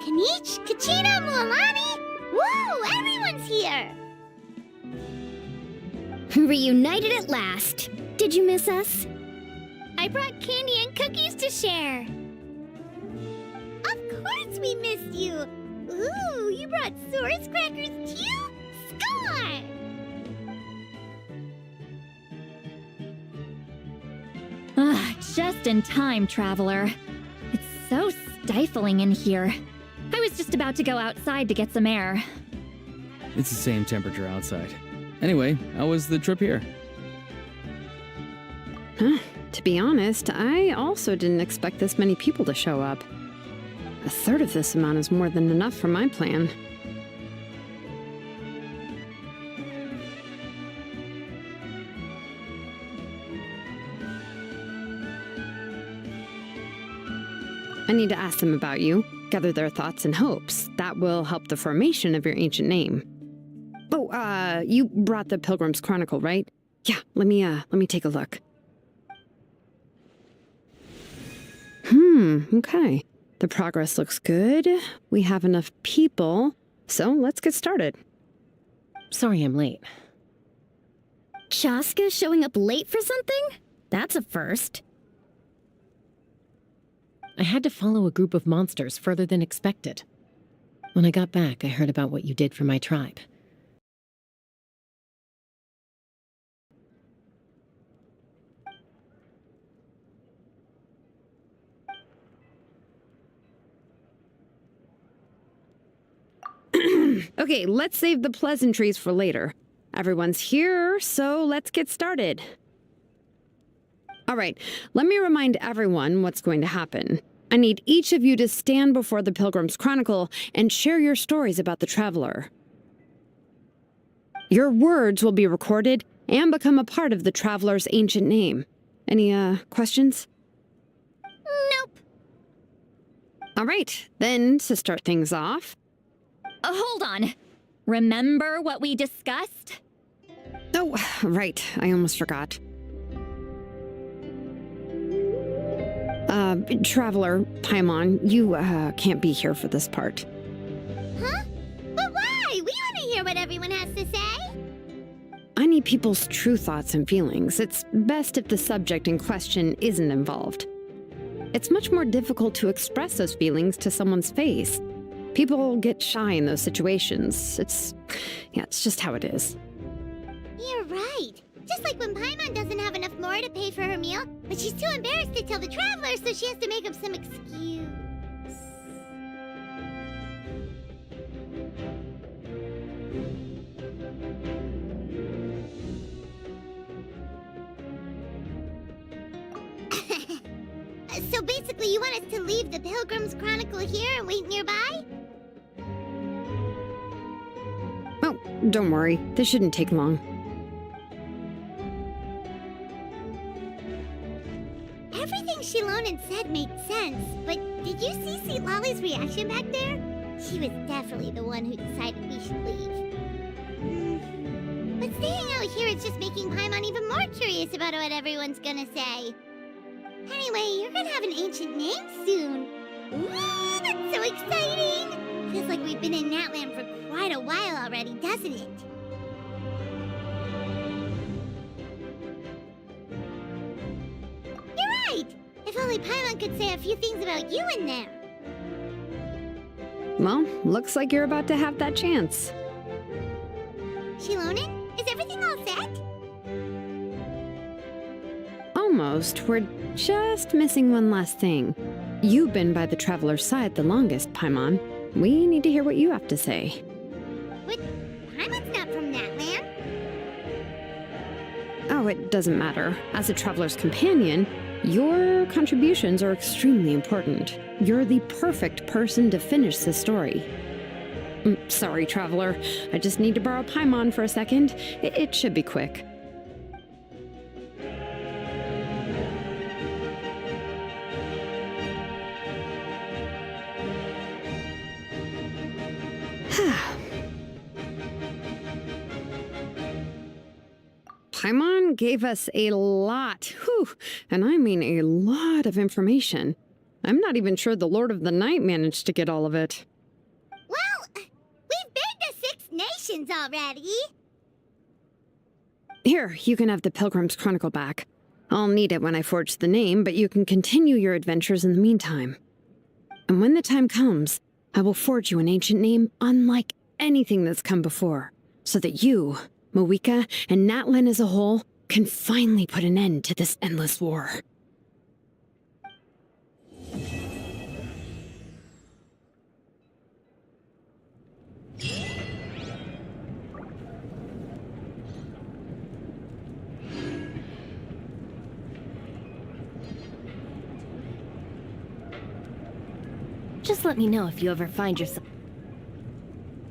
Kanich, Kachina, Mualani! Woo! Everyone's here! Reunited at last. Did you miss us? I brought candy and cookies to share. Of course we missed you! Ooh, you brought Source crackers too? Score! Just in time, Traveler. It's so stifling in here. I was just about to go outside to get some air. It's the same temperature outside. Anyway, how was the trip here? To be honest, I also didn't expect this many people to show up. A third of this amount is more than enough for my plan. I need to ask them about you, gather their thoughts and hopes. That will help the formation of your ancient name. Oh, you brought the Pilgrim's Chronicle, right? Yeah, let me take a look. Okay. The progress looks good. We have enough people, so let's get started. Sorry I'm late. Chasca showing up late for something? That's a first. I had to follow a group of monsters further than expected. When I got back, I heard about what you did for my tribe. Okay, let's save the pleasantries for later. Everyone's here, so let's get started. All right, let me remind everyone what's going to happen. I need each of you to stand before the Pilgrim's Chronicle and share your stories about the Traveler. Your words will be recorded and become a part of the Traveler's ancient name. Any, questions? Nope. All right, then, to start things off... Hold on. Remember what we discussed? Oh, right, I almost forgot. Traveler, Paimon, you, can't be here for this part. Huh? But why? We want to hear what everyone has to say. I need people's true thoughts and feelings. It's best if the subject in question isn't involved. It's much more difficult to express those feelings to someone's face. People get shy in those situations. It's just how it is. You're right. Just like when Paimon doesn't have enough more to pay for her meal, but she's too embarrassed to tell the Traveler, so she has to make up some excuse. So basically, you want us to leave the Pilgrim's Chronicle here and wait nearby? Oh, don't worry. This shouldn't take long. Everything Shilonen said made sense, but did you see St. Lolly's reaction back there? She was definitely the one who decided we should leave. But staying out here is just making Paimon even more curious about what everyone's gonna say. Anyway, you're gonna have an ancient name soon. Ooh, that's so exciting! Feels like we've been in Natland for quite a while already, doesn't it? You're right! If only Paimon could say a few things about you in there. Well, looks like you're about to have that chance. Shilonen, is everything all set? Almost. We're just missing one last thing. You've been by the Traveler's side the longest, Paimon. We need to hear what you have to say. But Paimon's not from Natland. Oh, it doesn't matter. As a Traveler's companion, your contributions are extremely important. You're the perfect person to finish this story. Sorry, Traveler. I just need to borrow Paimon for a second. It should be quick. Paimon gave us a lot, and I mean a lot of information. I'm not even sure the Lord of the Night managed to get all of it. Well, we've been to 6 nations already. Here, you can have the Pilgrim's Chronicle back. I'll need it when I forge the name, but you can continue your adventures in the meantime. And when the time comes, I will forge you an ancient name unlike anything that's come before, so that you, Moeka, and Natlan as a whole can finally put an end to this endless war. Just let me know if you ever find yourself...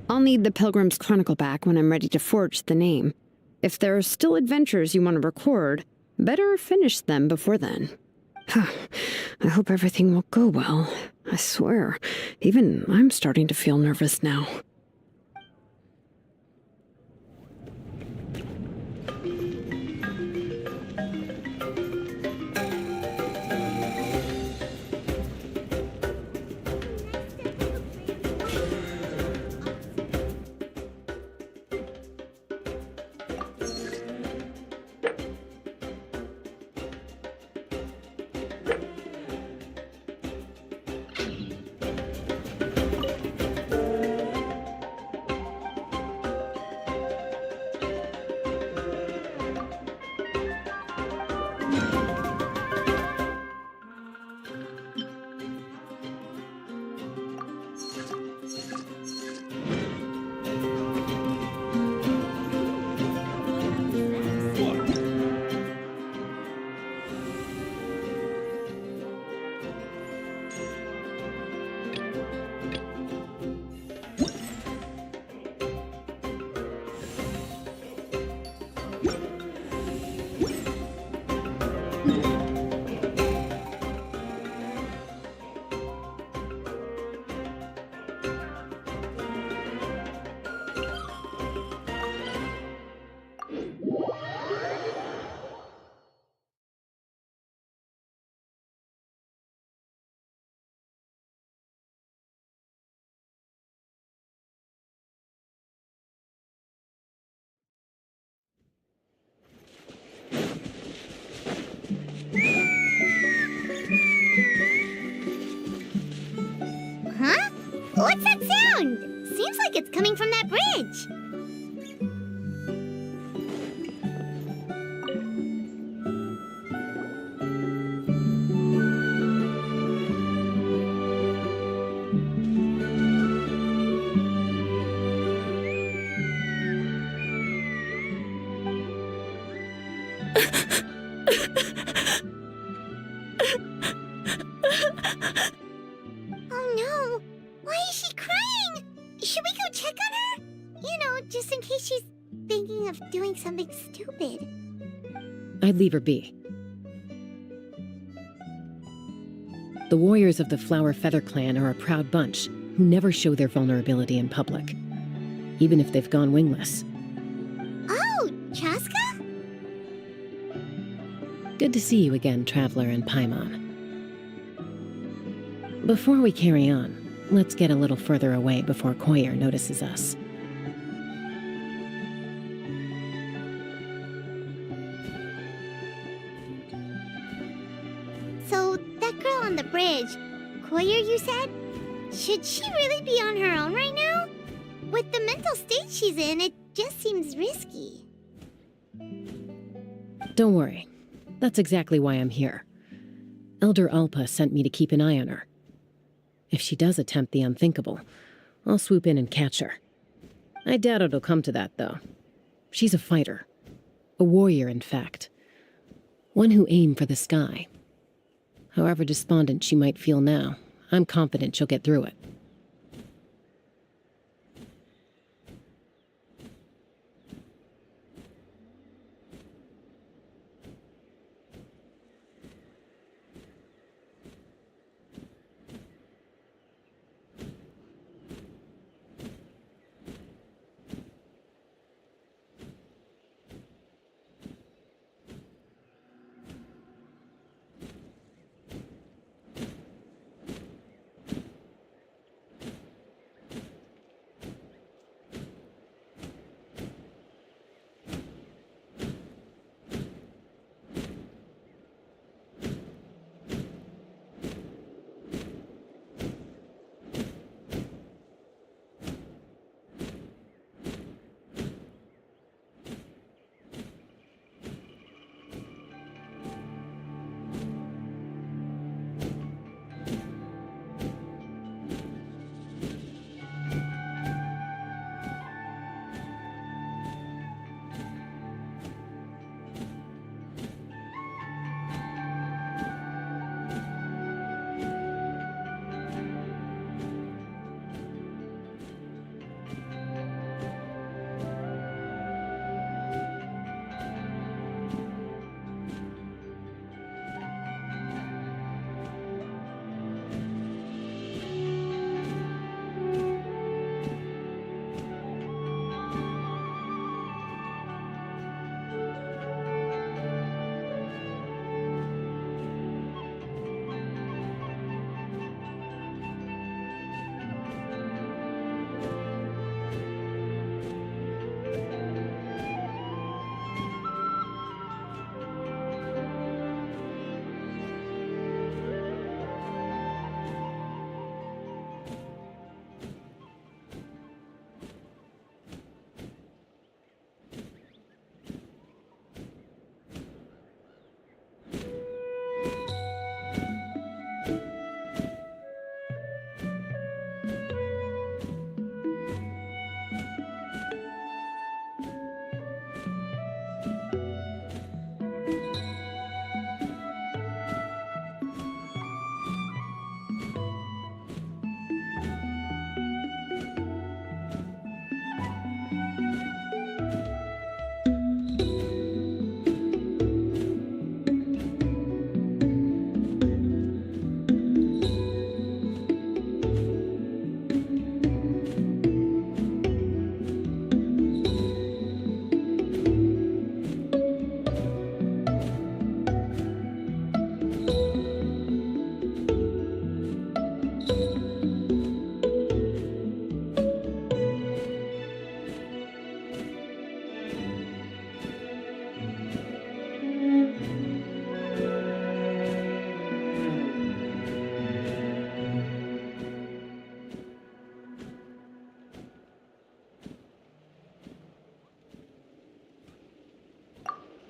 I'll need the Pilgrim's Chronicle back when I'm ready to forge the name. If there are still adventures you want to record, better finish them before then. I hope everything will go well. I swear, even I'm starting to feel nervous now. What's that sound? Seems like it's coming from that bridge. Oh no! Why is she crying? Should we go check on her? You know, just in case she's thinking of doing something stupid. I'd leave her be. The warriors of the Flower Feather clan are a proud bunch who never show their vulnerability in public, even if they've gone wingless. Oh, Chasca? Good to see you again, Traveler and Paimon. Before we carry on, let's get a little further away before Koyer notices us. So, that girl on the bridge, Koyer, you said? Should she really be on her own right now? With the mental state she's in, it just seems risky. Don't worry. That's exactly why I'm here. Elder Alpa sent me to keep an eye on her. If she does attempt the unthinkable, I'll swoop in and catch her. I doubt it'll come to that, though. She's a fighter. A warrior, in fact. One who aimed for the sky. However despondent she might feel now, I'm confident she'll get through it.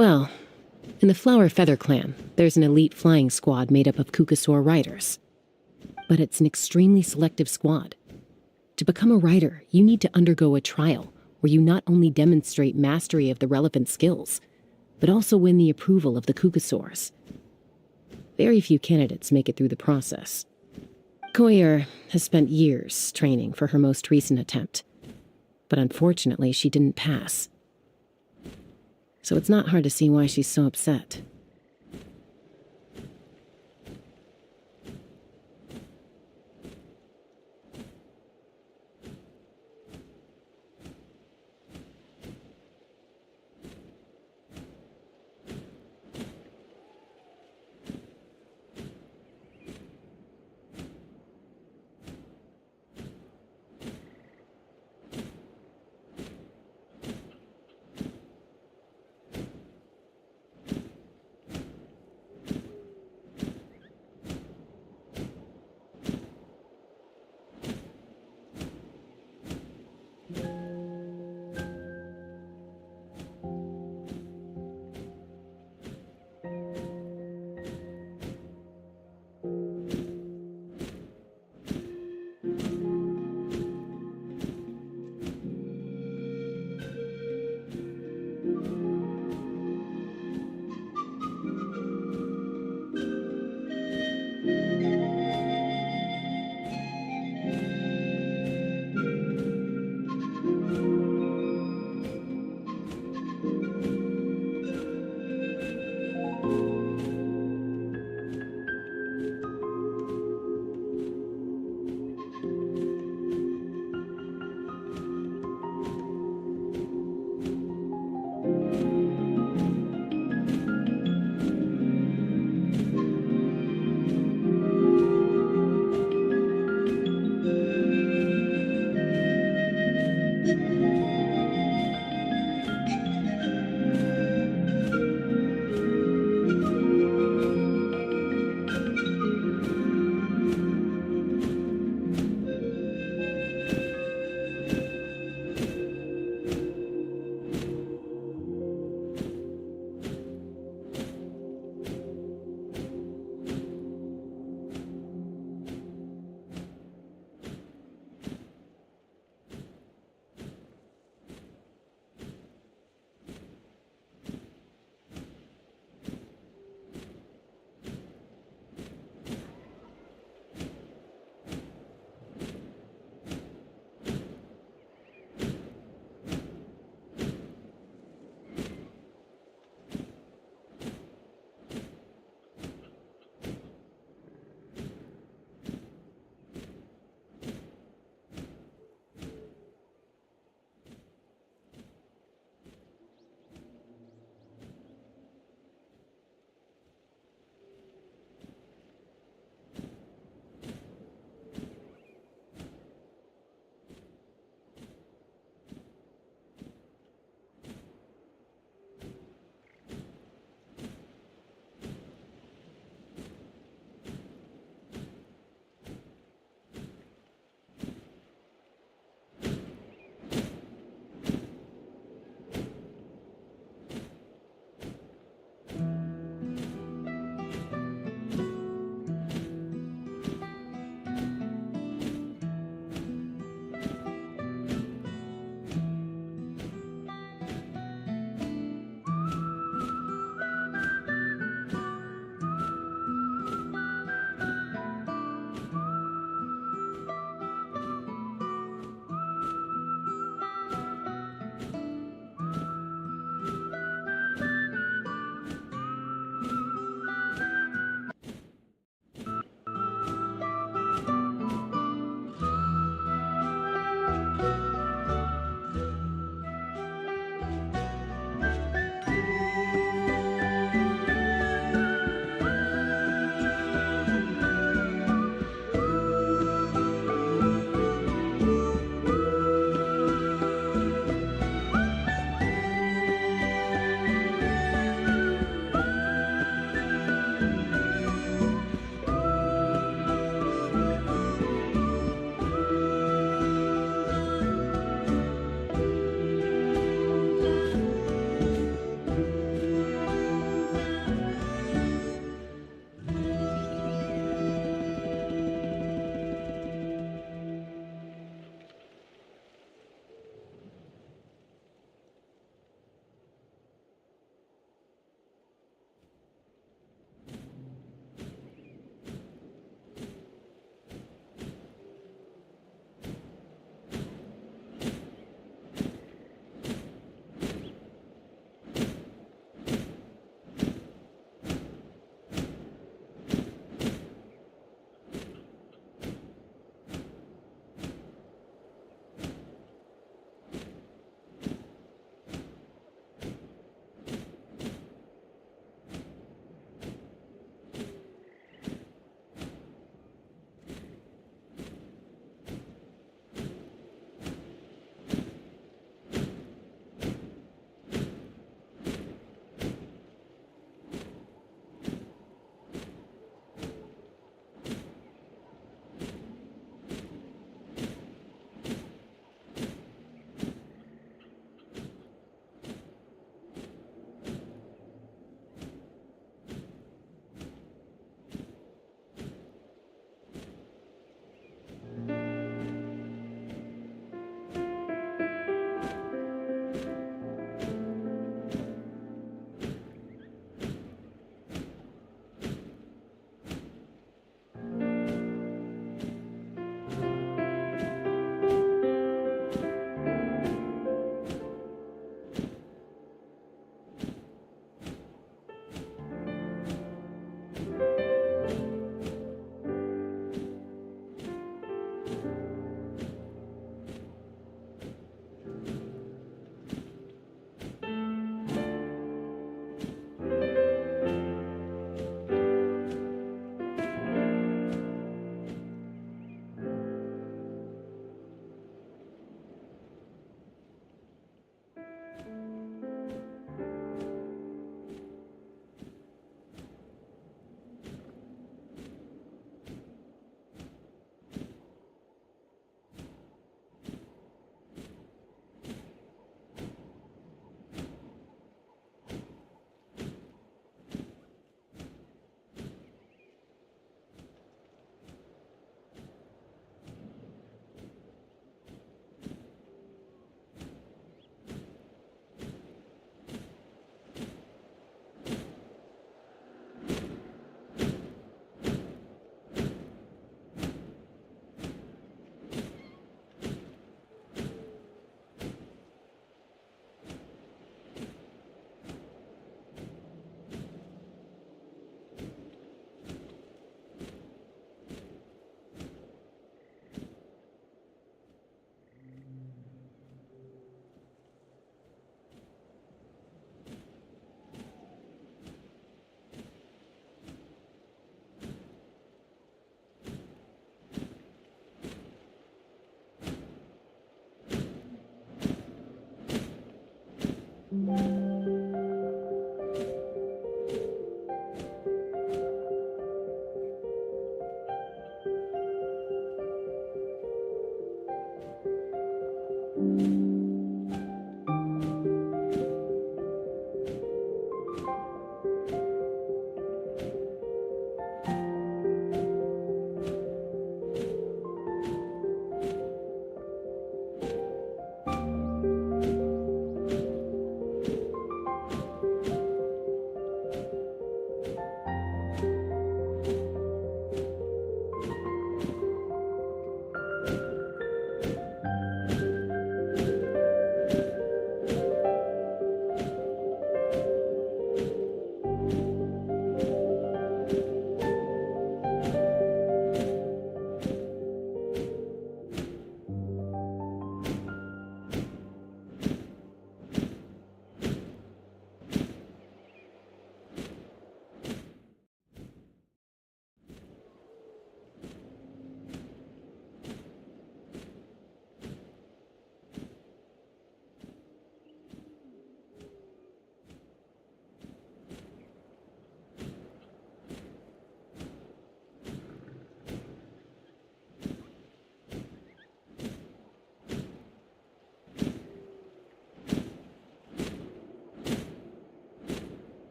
Well, in the Flower Feather Clan, there's an elite flying squad made up of Kukasaur riders. But it's an extremely selective squad. To become a rider, you need to undergo a trial where you not only demonstrate mastery of the relevant skills, but also win the approval of the Kukasaurs. Very few candidates make it through the process. Koyer has spent years training for her most recent attempt, but unfortunately she didn't pass. So it's not hard to see why she's so upset.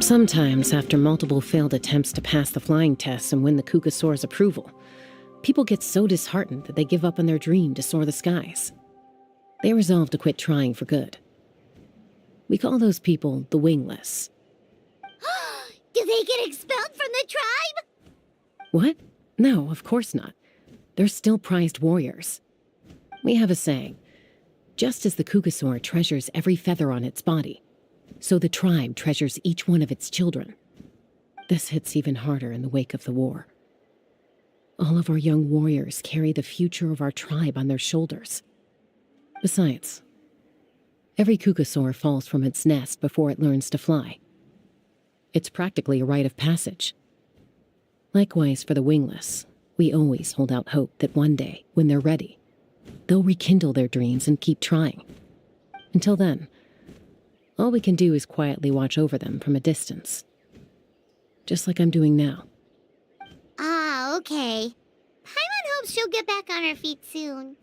Sometimes, after multiple failed attempts to pass the flying tests and win the Kukasaur's approval, people get so disheartened that they give up on their dream to soar the skies. They resolve to quit trying for good. We call those people the wingless. Do they get expelled from the tribe? What? No, of course not. They're still prized warriors. We have a saying, just as the Kukasaur treasures every feather on its body, so the tribe treasures each one of its children. This hits even harder in the wake of the war. All of our young warriors carry the future of our tribe on their shoulders. Besides, every Kukasaur falls from its nest before it learns to fly. It's practically a rite of passage. Likewise for the wingless, we always hold out hope that one day, when they're ready, they'll rekindle their dreams and keep trying. Until then, all we can do is quietly watch over them from a distance. Just like I'm doing now. Ah, okay. Paimon hopes she'll get back on her feet soon.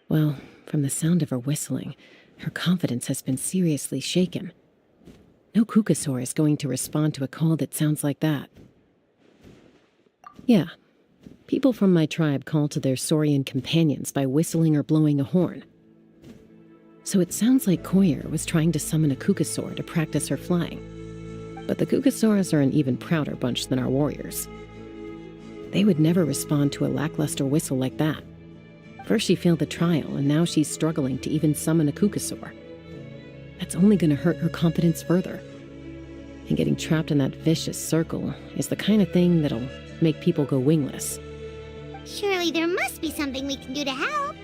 Well, from the sound of her whistling, her confidence has been seriously shaken. No Kukasaur is going to respond to a call that sounds like that. Yeah, people from my tribe call to their saurian companions by whistling or blowing a horn. So it sounds like Koyer was trying to summon a Kukasaur to practice her flying. But the Kukasaurs are an even prouder bunch than our warriors. They would never respond to a lackluster whistle like that. First she failed the trial, and now she's struggling to even summon a Kukasaur. That's only going to hurt her confidence further. And getting trapped in that vicious circle is the kind of thing that'll make people go wingless. Surely there must be something we can do to help.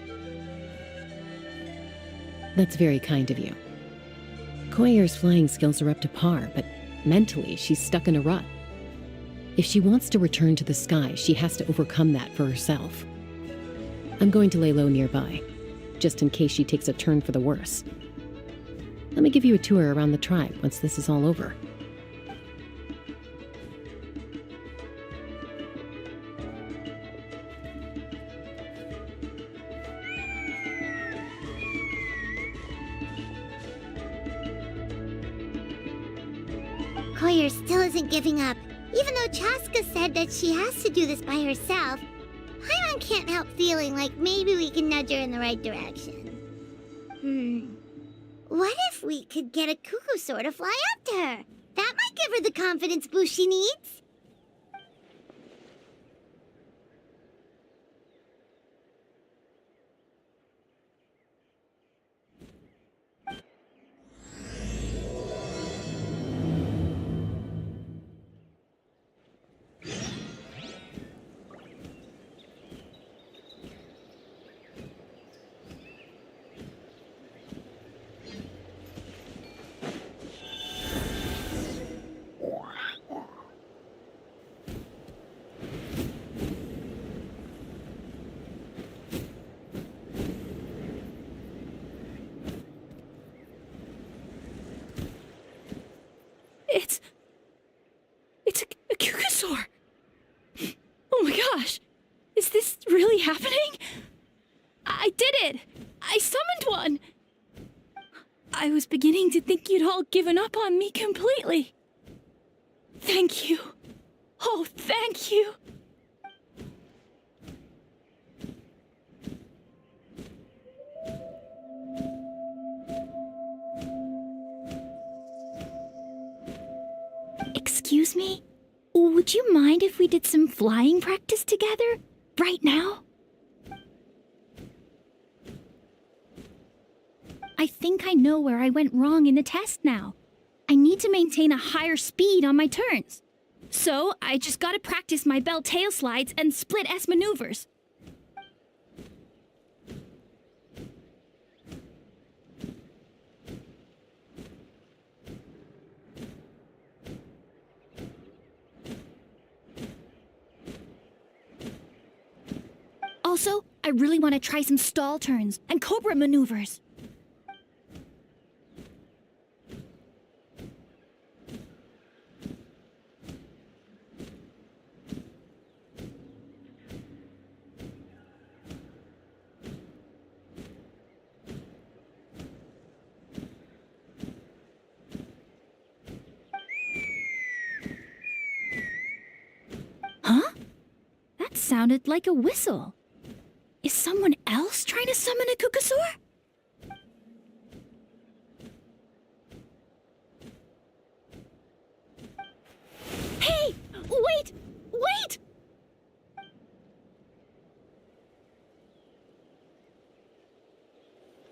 That's very kind of you. Koyer's flying skills are up to par, but mentally she's stuck in a rut. If she wants to return to the sky, she has to overcome that for herself. I'm going to lay low nearby, just in case she takes a turn for the worse. Let me give you a tour around the tribe once this is all over. Koyer still isn't giving up, even though Chasca said that she has to do this by herself. Paimon can't help feeling like maybe we can nudge her in the right direction. What if we could get a Kukasaur to fly up to her? That might give her the confidence boost she needs. It's a Kukasaur! Oh my gosh! Is this really happening? I did it! I summoned one! I was beginning to think you'd all given up on me completely. Thank you. Oh, thank you. Excuse me? Would you mind if we did some flying practice together? Right now? I think I know where I went wrong in the test now. I need to maintain a higher speed on my turns. So, I just gotta practice my bell tail slides and split S maneuvers. Also, I really want to try some stall turns and cobra maneuvers. sounded like a whistle. Is someone else trying to summon a Kukasaur? Hey! Wait! Wait!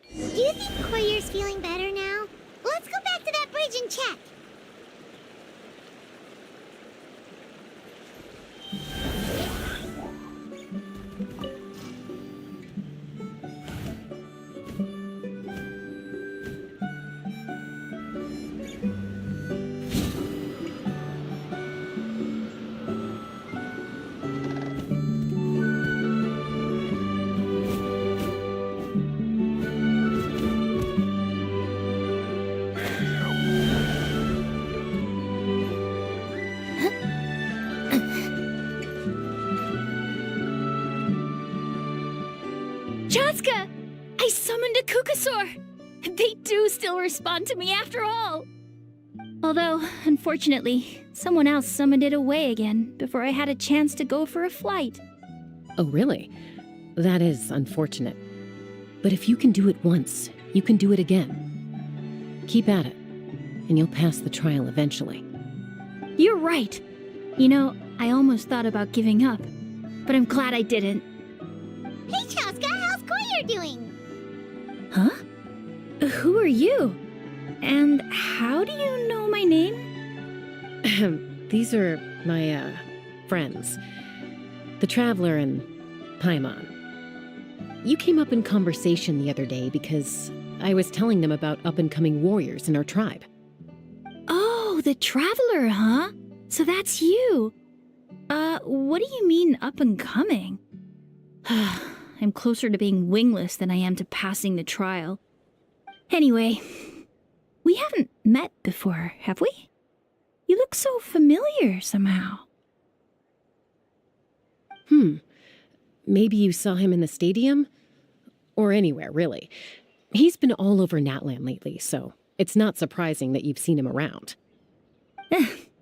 Do you think Koyer's feeling better now? Let's go back to that bridge and check. Chasca! I summoned a Kukasaur! They do still respond to me after all! Although, unfortunately, someone else summoned it away again before I had a chance to go for a flight. Oh, really? That is unfortunate. But if you can do it once, you can do it again. Keep at it, and you'll pass the trial eventually. You're right. You know, I almost thought about giving up, but I'm glad I didn't. Hey, Chasca, how's Koyer doing? Huh? Who are you? And how do you know my name? These are my, friends. The Traveler and Paimon. You came up in conversation the other day because I was telling them about up-and-coming warriors in our tribe. Oh, the Traveler, huh? So that's you. What do you mean up-and-coming? I'm closer to being wingless than I am to passing the trial. Anyway, we haven't met before, have we? You look so familiar somehow. Maybe you saw him in the stadium? Or anywhere, really. He's been all over Natlan lately, so it's not surprising that you've seen him around.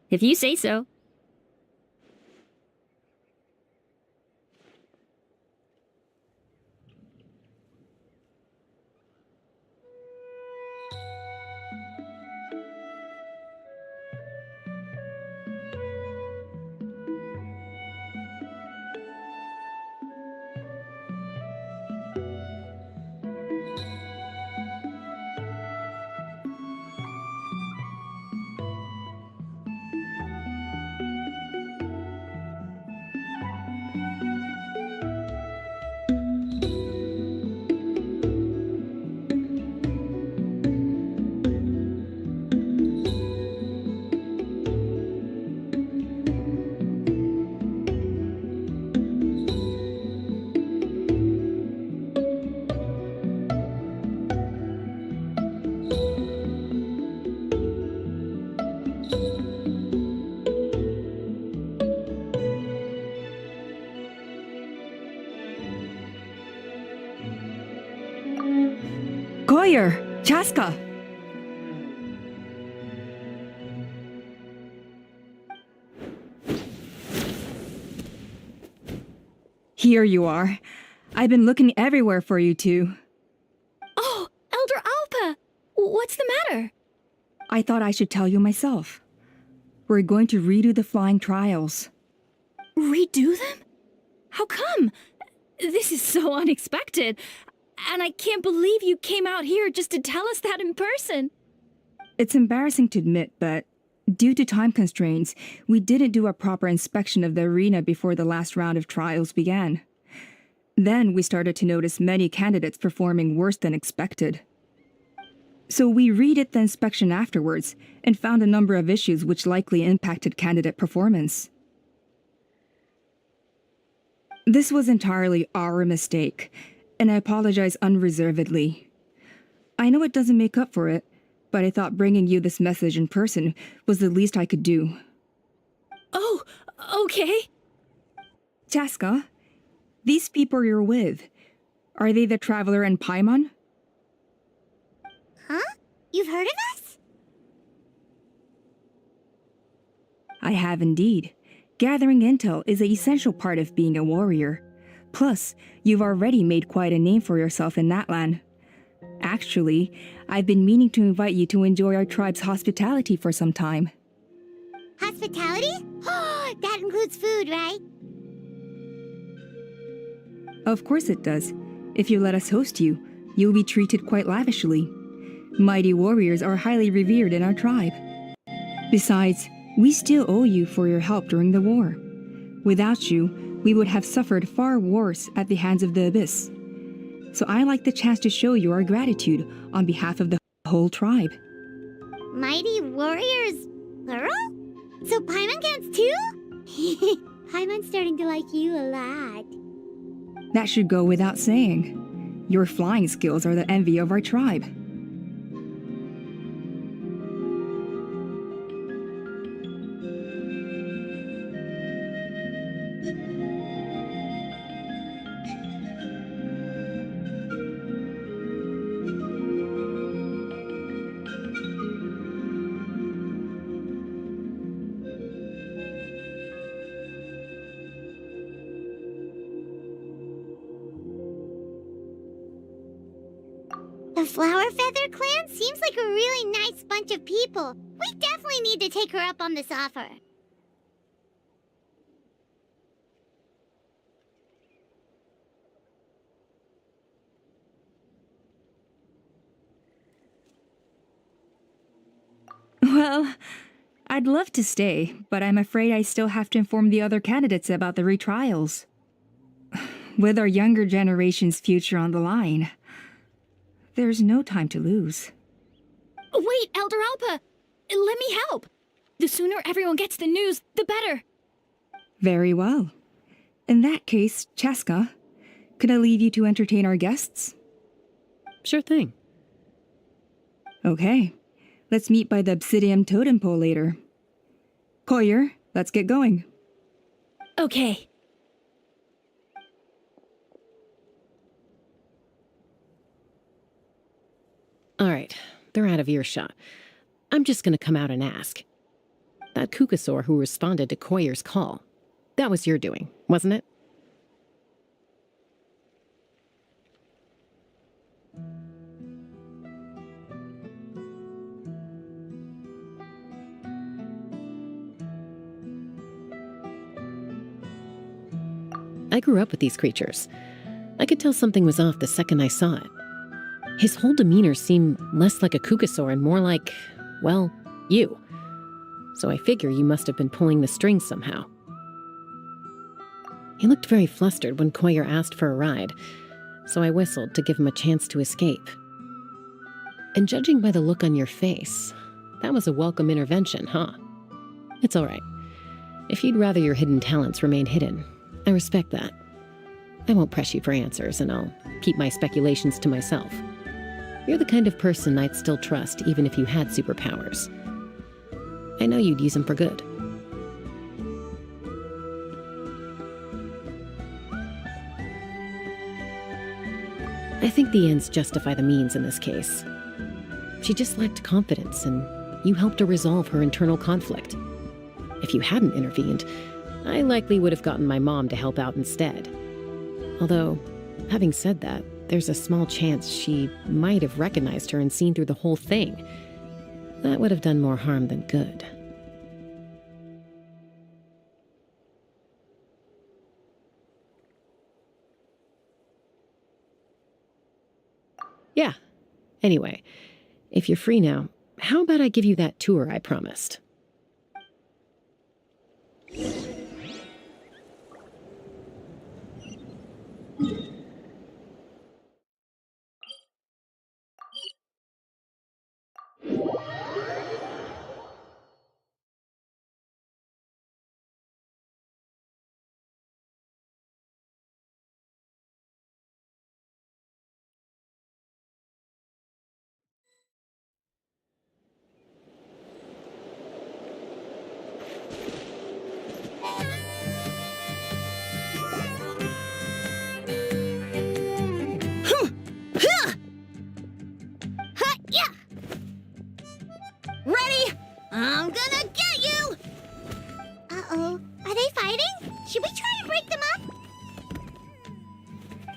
If you say so. Koyer! Chasca! Here you are. I've been looking everywhere for you two. Oh, Elder Alpa! What's the matter? I thought I should tell you myself. We're going to redo the flying trials. Redo them? How come? This is so unexpected. And I can't believe you came out here just to tell us that in person. It's embarrassing to admit, but due to time constraints, we didn't do a proper inspection of the arena before the last round of trials began. Then we started to notice many candidates performing worse than expected. So we redid the inspection afterwards and found a number of issues which likely impacted candidate performance. This was entirely our mistake, and I apologize unreservedly. I know it doesn't make up for it, but I thought bringing you this message in person was the least I could do. Oh, okay. Chasca, these people you're with, are they the Traveler and Paimon? Huh? You've heard of us? I have indeed. Gathering intel is an essential part of being a warrior. Plus, you've already made quite a name for yourself in that land. Actually, I've been meaning to invite you to enjoy our tribe's hospitality for some time. Hospitality? That includes food, right? Of course it does. If you let us host you, you'll be treated quite lavishly. Mighty warriors are highly revered in our tribe. Besides, we still owe you for your help during the war. Without you, we would have suffered far worse at the hands of the Abyss. So I like the chance to show you our gratitude on behalf of the whole tribe. Mighty warriors, plural? So Paimon counts too? Paimon's starting to like you a lot. That should go without saying. Your flying skills are the envy of our tribe. The Flower Feather Clan seems like a really nice bunch of people. We definitely need to take her up on this offer. Well, I'd love to stay, but I'm afraid I still have to inform the other candidates about the retrials. With our younger generation's future on the line, there's no time to lose. Wait, Elder Alpa! Let me help! The sooner everyone gets the news, the better! Very well. In that case, Chasca, could I leave you to entertain our guests? Sure thing. Okay. Let's meet by the Obsidian Totem Pole later. Koyer, let's get going. Okay. All right, they're out of earshot. I'm just gonna come out and ask. That Kukasaur who responded to Koyer's call, that was your doing, wasn't it? I grew up with these creatures. I could tell something was off the second I saw it. His whole demeanor seemed less like a Kukasaur and more like, well, you. So I figure you must have been pulling the strings somehow. He looked very flustered when Koyer asked for a ride, so I whistled to give him a chance to escape. And judging by the look on your face, that was a welcome intervention, huh? It's all right. If you'd rather your hidden talents remain hidden, I respect that. I won't press you for answers, and I'll keep my speculations to myself. You're the kind of person I'd still trust even if you had superpowers. I know you'd use them for good. I think the ends justify the means in this case. She just lacked confidence, and you helped her resolve her internal conflict. If you hadn't intervened, I likely would have gotten my mom to help out instead. Although, having said that, there's a small chance she might have recognized her and seen through the whole thing. That would have done more harm than good. Yeah. Anyway, if you're free now, how about I give you that tour I promised?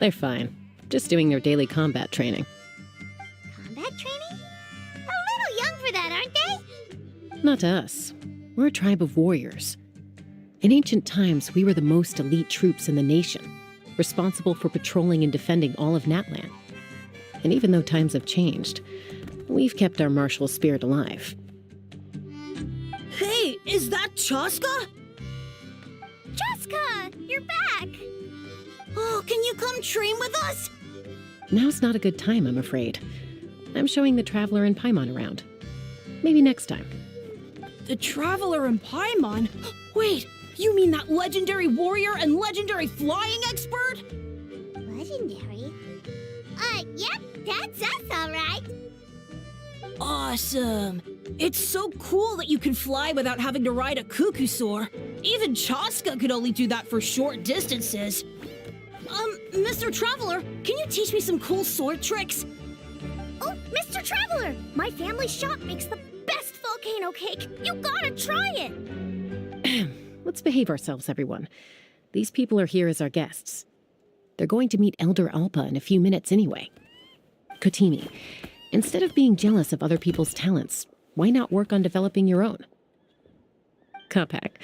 They're fine. Just doing their daily combat training. Combat training? A little young for that, aren't they? Not to us. We're a tribe of warriors. In ancient times, we were the most elite troops in the nation, responsible for patrolling and defending all of Natlan. And even though times have changed, we've kept our martial spirit alive. Hey, is that Chasca? Chasca, you're back! Oh, can you come train with us? Now's not a good time, I'm afraid. I'm showing the Traveler and Paimon around. Maybe next time. The Traveler and Paimon? Wait, you mean that legendary warrior and legendary flying expert? Legendary? Yep, that's us, all right. Awesome. It's so cool that you can fly without having to ride a cuckoosaur. Even Chasca could only do that for short distances. Mr. Traveler, can you teach me some cool sword tricks? Oh, Mr. Traveler! My family shop makes the best volcano cake. You gotta try it! Let's behave ourselves, everyone. These people are here as our guests. They're going to meet Elder Alpa in a few minutes anyway. Kotini, instead of being jealous of other people's talents, why not work on developing your own? Kapak,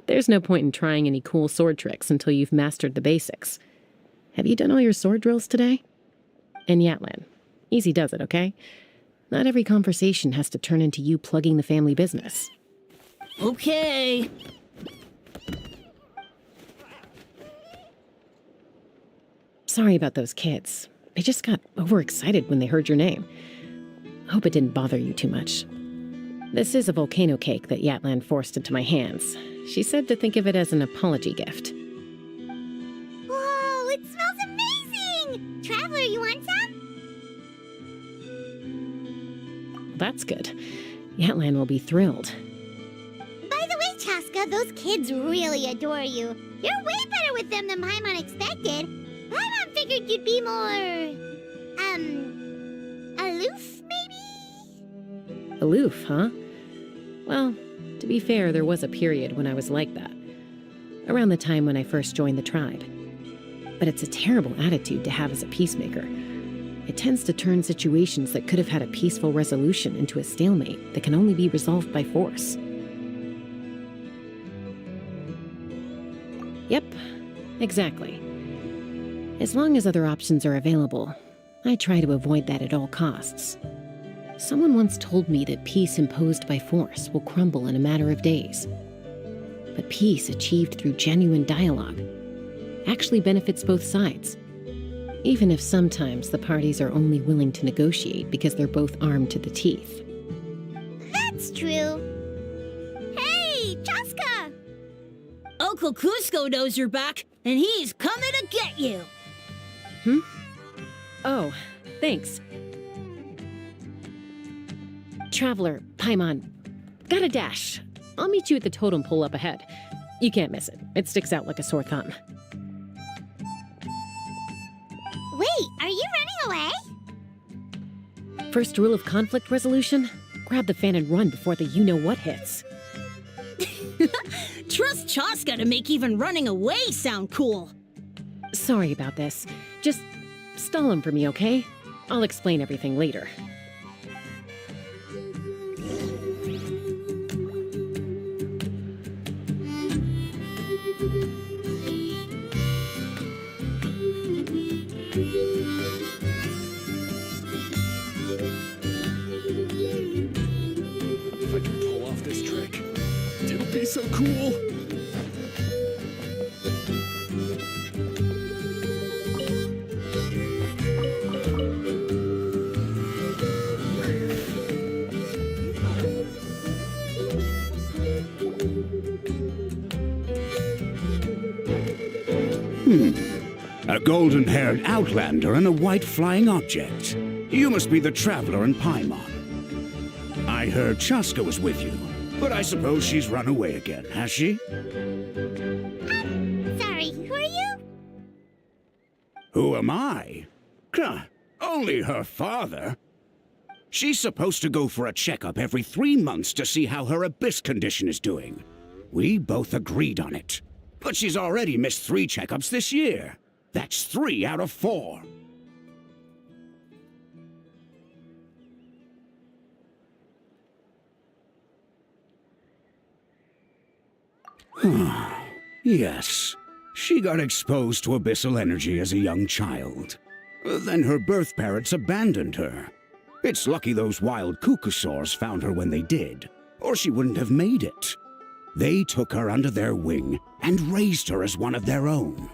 there's no point in trying any cool sword tricks until you've mastered the basics. Have you done all your sword drills today? And Yatlan, easy does it, okay? Not every conversation has to turn into you plugging the family business. Okay. Sorry about those kids. They just got overexcited when they heard your name. Hope it didn't bother you too much. This is a volcano cake that Yatlan forced into my hands. She said to think of it as an apology gift. Whoa, it smells amazing! Traveler, you want some? That's good. Yatlan will be thrilled. By the way, Chasca, those kids really adore you. You're way better with them than Paimon expected. Paimon figured you'd be more... aloof, maybe? Aloof, huh? Well, to be fair, there was a period when I was like that. Around the time when I first joined the tribe. But it's a terrible attitude to have as a peacemaker. It tends to turn situations that could have had a peaceful resolution into a stalemate that can only be resolved by force. Yep, exactly. As long as other options are available, I try to avoid that at all costs. Someone once told me that peace imposed by force will crumble in a matter of days. But peace achieved through genuine dialogue actually benefits both sides, even if sometimes the parties are only willing to negotiate because they're both armed to the teeth. That's true. Hey, Chasca! Uncle Cusco knows you're back, and he's coming to get you. Oh, thanks. Traveler, Paimon, got a dash. I'll meet you at the totem pole up ahead. You can't miss it. It sticks out like a sore thumb. Wait, are you running away? First rule of conflict resolution? Grab the fan and run before the you-know-what hits. Trust Chasca to make even running away sound cool. Sorry about this. Just stall him for me, okay? I'll explain everything later. If I can pull off this trick, it'll be so cool. A golden-haired outlander and a white flying object. You must be the Traveler and Paimon. I heard Chasca was with you, but I suppose she's run away again, has she? Sorry, who are you? Who am I? Only her father. She's supposed to go for a checkup every 3 months to see how her abyss condition is doing. We both agreed on it. But she's already missed 3 checkups this year. That's 3 out of 4. Yes. She got exposed to abyssal energy as a young child. Then her birth parents abandoned her. It's lucky those wild cuckoosaurs found her when they did, or she wouldn't have made it. They took her under their wing and raised her as one of their own.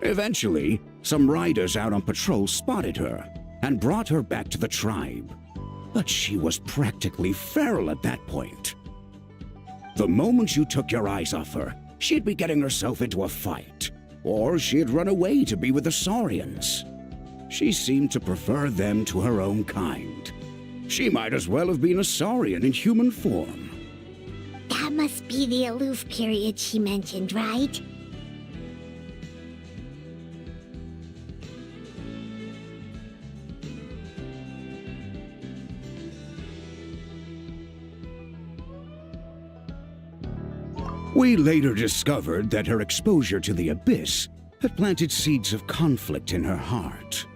Eventually, some riders out on patrol spotted her and brought her back to the tribe. But she was practically feral at that point. The moment you took your eyes off her, she'd be getting herself into a fight, or she'd run away to be with the Saurians. She seemed to prefer them to her own kind. She might as well have been a Saurian in human form. That must be the aloof period she mentioned, right? We later discovered that her exposure to the abyss had planted seeds of conflict in her heart.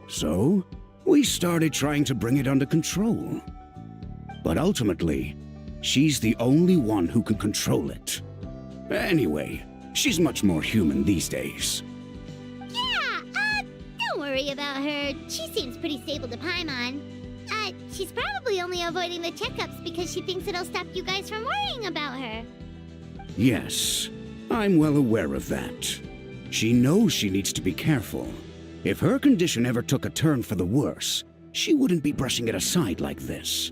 So, we started trying to bring it under control. But ultimately, she's the only one who can control it. Anyway, she's much more human these days. Yeah, don't worry about her. She seems pretty stable to Paimon. She's probably only avoiding the checkups because she thinks it'll stop you guys from worrying about her. Yes, I'm well aware of that. She knows she needs to be careful. If her condition ever took a turn for the worse, she wouldn't be brushing it aside like this.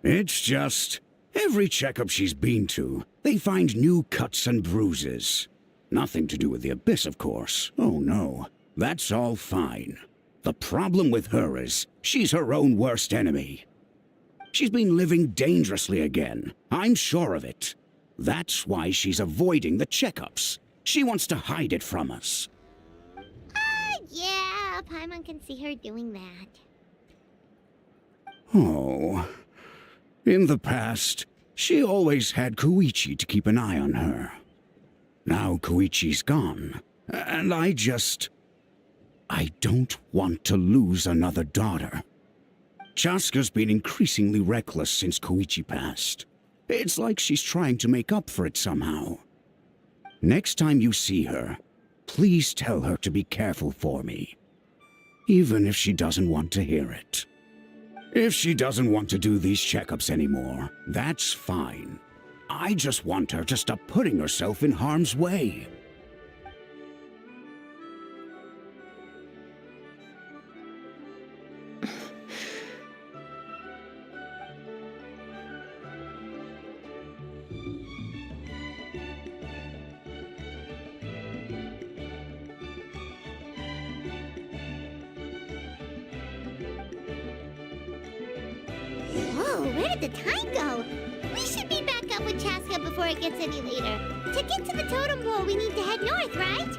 It's just, every checkup she's been to, they find new cuts and bruises. Nothing to do with the abyss, of course. Oh no, that's all fine. The problem with her is, she's her own worst enemy. She's been living dangerously again, I'm sure of it. That's why she's avoiding the checkups. She wants to hide it from us. Yeah, Paimon can see her doing that. Oh. In the past, she always had Koichi to keep an eye on her. Now Koichi's gone, and I don't want to lose another daughter. Chasca's been increasingly reckless since Koichi passed. It's like she's trying to make up for it somehow. Next time you see her, please tell her to be careful for me. Even if she doesn't want to hear it. If she doesn't want to do these checkups anymore, that's fine. I just want her to stop putting herself in harm's way. Whoa, where did the time go? We should be back up with Chasca before it gets any later. To get to the totem pole, we need to head north, right?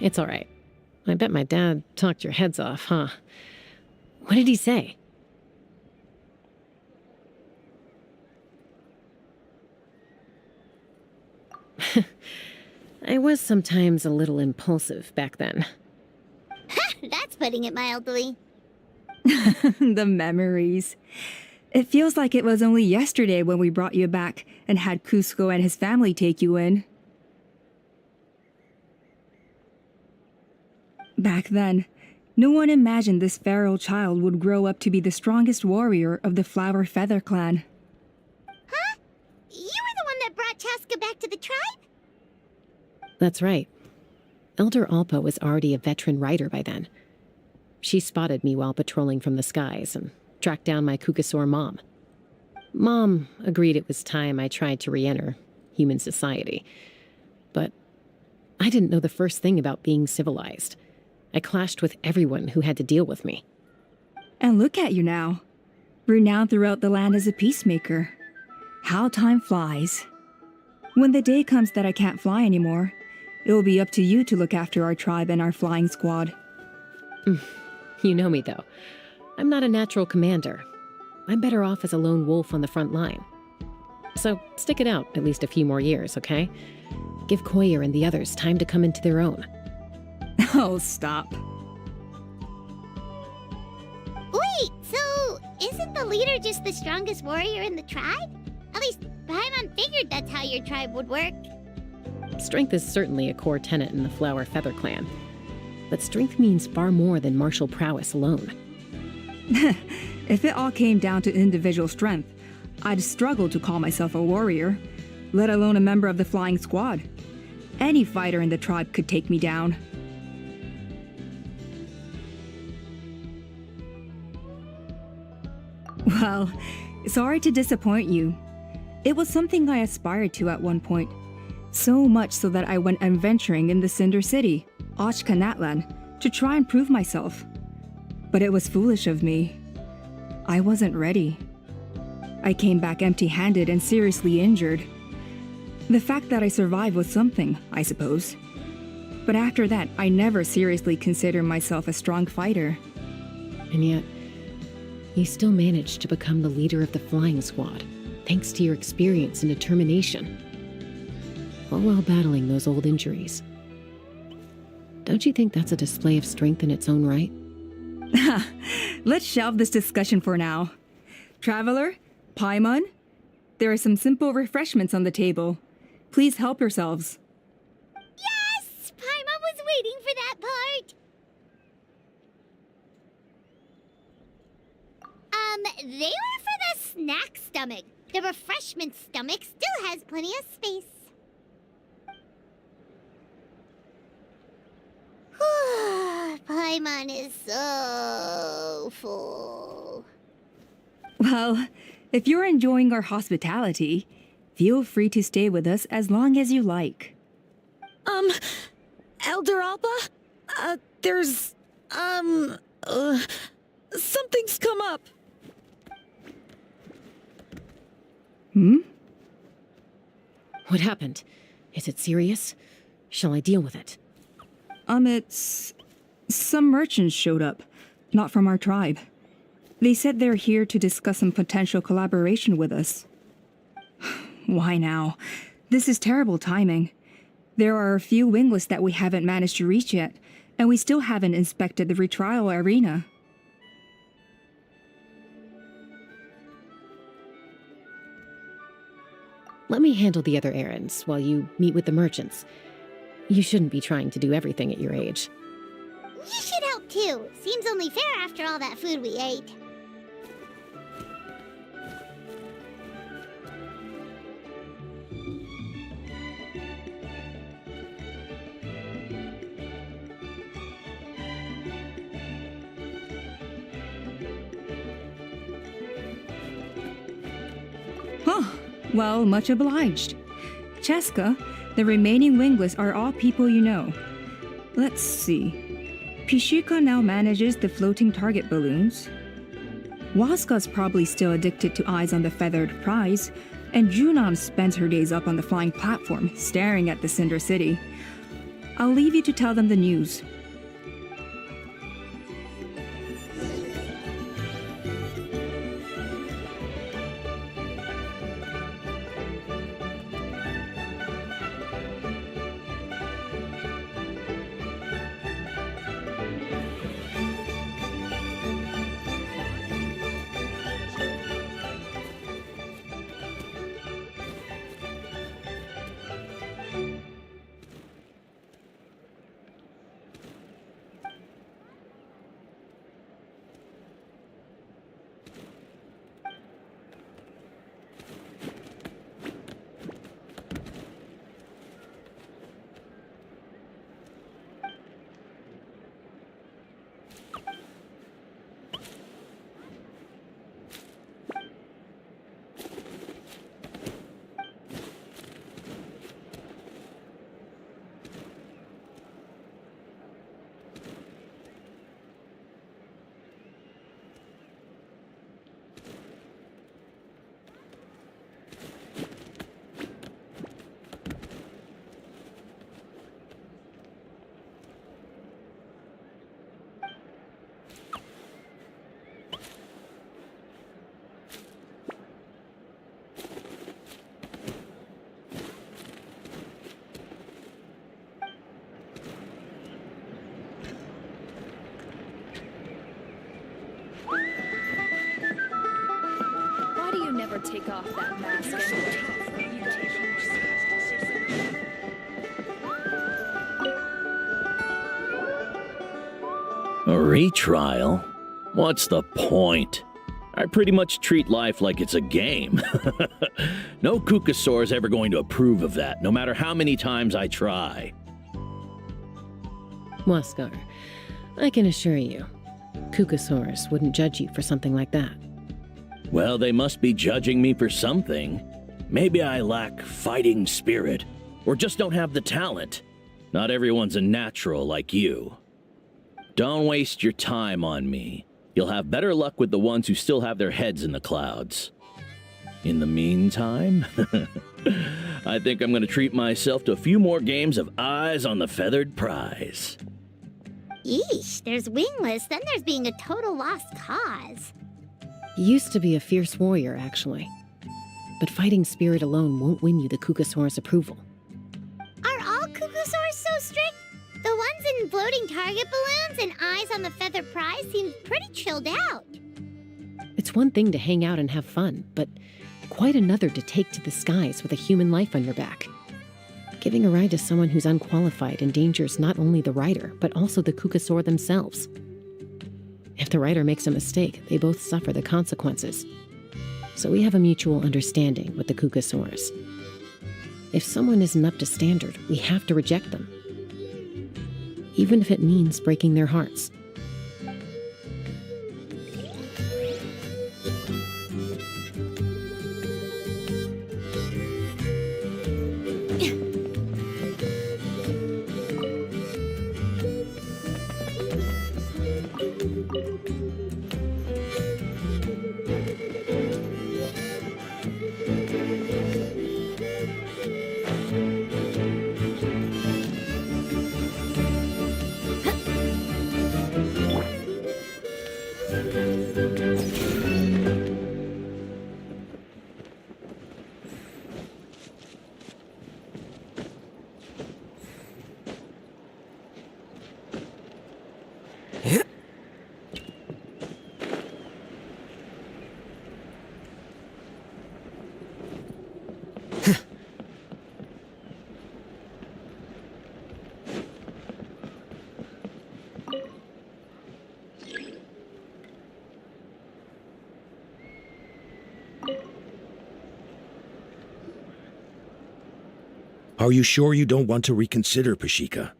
It's all right. I bet my dad talked your heads off, huh? What did he say? I was sometimes a little impulsive back then. That's putting it mildly. The memories. It feels like it was only yesterday when we brought you back and had Cusco and his family take you in. Back then, no one imagined this feral child would grow up to be the strongest warrior of the Flower Feather clan. Huh? You were the one that brought Chasca back to the tribe? That's right. Elder Alpa was already a veteran rider by then. She spotted me while patrolling from the skies and tracked down my Kukasaur mom. Mom agreed it was time I tried to re-enter human society. But I didn't know the first thing about being civilized. I clashed with everyone who had to deal with me. And look at you now, renowned throughout the land as a peacemaker. How time flies. When the day comes that I can't fly anymore, it will be up to you to look after our tribe and our flying squad. You know me, though. I'm not a natural commander. I'm better off as a lone wolf on the front line. So stick it out at least a few more years, okay? Give Koyer and the others time to come into their own. Oh, stop. Wait, so isn't the leader just the strongest warrior in the tribe? At least Paimon figured that's how your tribe would work. Strength is certainly a core tenet in the Flower Feather clan. But strength means far more than martial prowess alone. If it all came down to individual strength, I'd struggle to call myself a warrior, let alone a member of the flying squad. Any fighter in the tribe could take me down. Well, sorry to disappoint you. It was something I aspired to at one point. So much so that I went adventuring in the Cinder City, Ochkanatlan, to try and prove myself. But it was foolish of me. I wasn't ready. I came back empty-handed and seriously injured. The fact that I survived was something, I suppose. But after that, I never seriously considered myself a strong fighter. And yet, you still managed to become the leader of the flying squad, thanks to your experience and determination. All while battling those old injuries. Don't you think that's a display of strength in its own right? Let's shelve this discussion for now. Traveler, Paimon, there are some simple refreshments on the table. Please help yourselves. Yes! Paimon was waiting for that part! They were for the snack stomach. The refreshment stomach still has plenty of space. Paimon is so full. Well, if you're enjoying our hospitality, feel free to stay with us as long as you like. Elder Alpa? There's, something's come up. What happened? Is it serious? Shall I deal with it? It's... Some merchants showed up, not from our tribe. They said they're here to discuss some potential collaboration with us. Why now? This is terrible timing. There are a few wingless that we haven't managed to reach yet, and we still haven't inspected the retrial arena. Let me handle the other errands while you meet with the merchants. You shouldn't be trying to do everything at your age. You should help too. Seems only fair after all that food we ate. Huh. Well, much obliged. Chasca, the remaining wingless are all people you know. Let's see. Pishika now manages the floating target balloons. Waska's probably still addicted to eyes on the feathered prize, and Junam spends her days up on the flying platform, staring at the Cinder City. I'll leave you to tell them the news. gotta take off that mask anyway. A retrial? What's the point? I pretty much treat life like it's a game. No Kukasaur is ever going to approve of that, no matter how many times I try. Waskar, I can assure you, Kukasaurs wouldn't judge you for something like that. Well, they must be judging me for something. Maybe I lack fighting spirit, or just don't have the talent. Not everyone's a natural like you. Don't waste your time on me. You'll have better luck with the ones who still have their heads in the clouds. In the meantime, I think I'm going to treat myself to a few more games of Eyes on the Feathered Prize. Yeesh, there's Wingless, then there's being a total lost cause. You used to be a fierce warrior, actually. But fighting spirit alone won't win you the Kukasaur's approval. Are all Kukasaurs so strict? The ones in floating target balloons and Eyes on the Feathered Prize seem pretty chilled out. It's one thing to hang out and have fun, but quite another to take to the skies with a human life on your back. Giving a ride to someone who's unqualified endangers not only the rider, but also the Kukasaur themselves. If the rider makes a mistake, they both suffer the consequences. So we have a mutual understanding with the Kukasaurs. If someone isn't up to standard, we have to reject them. Even if it means breaking their hearts. Are you sure you don't want to reconsider, Pashika?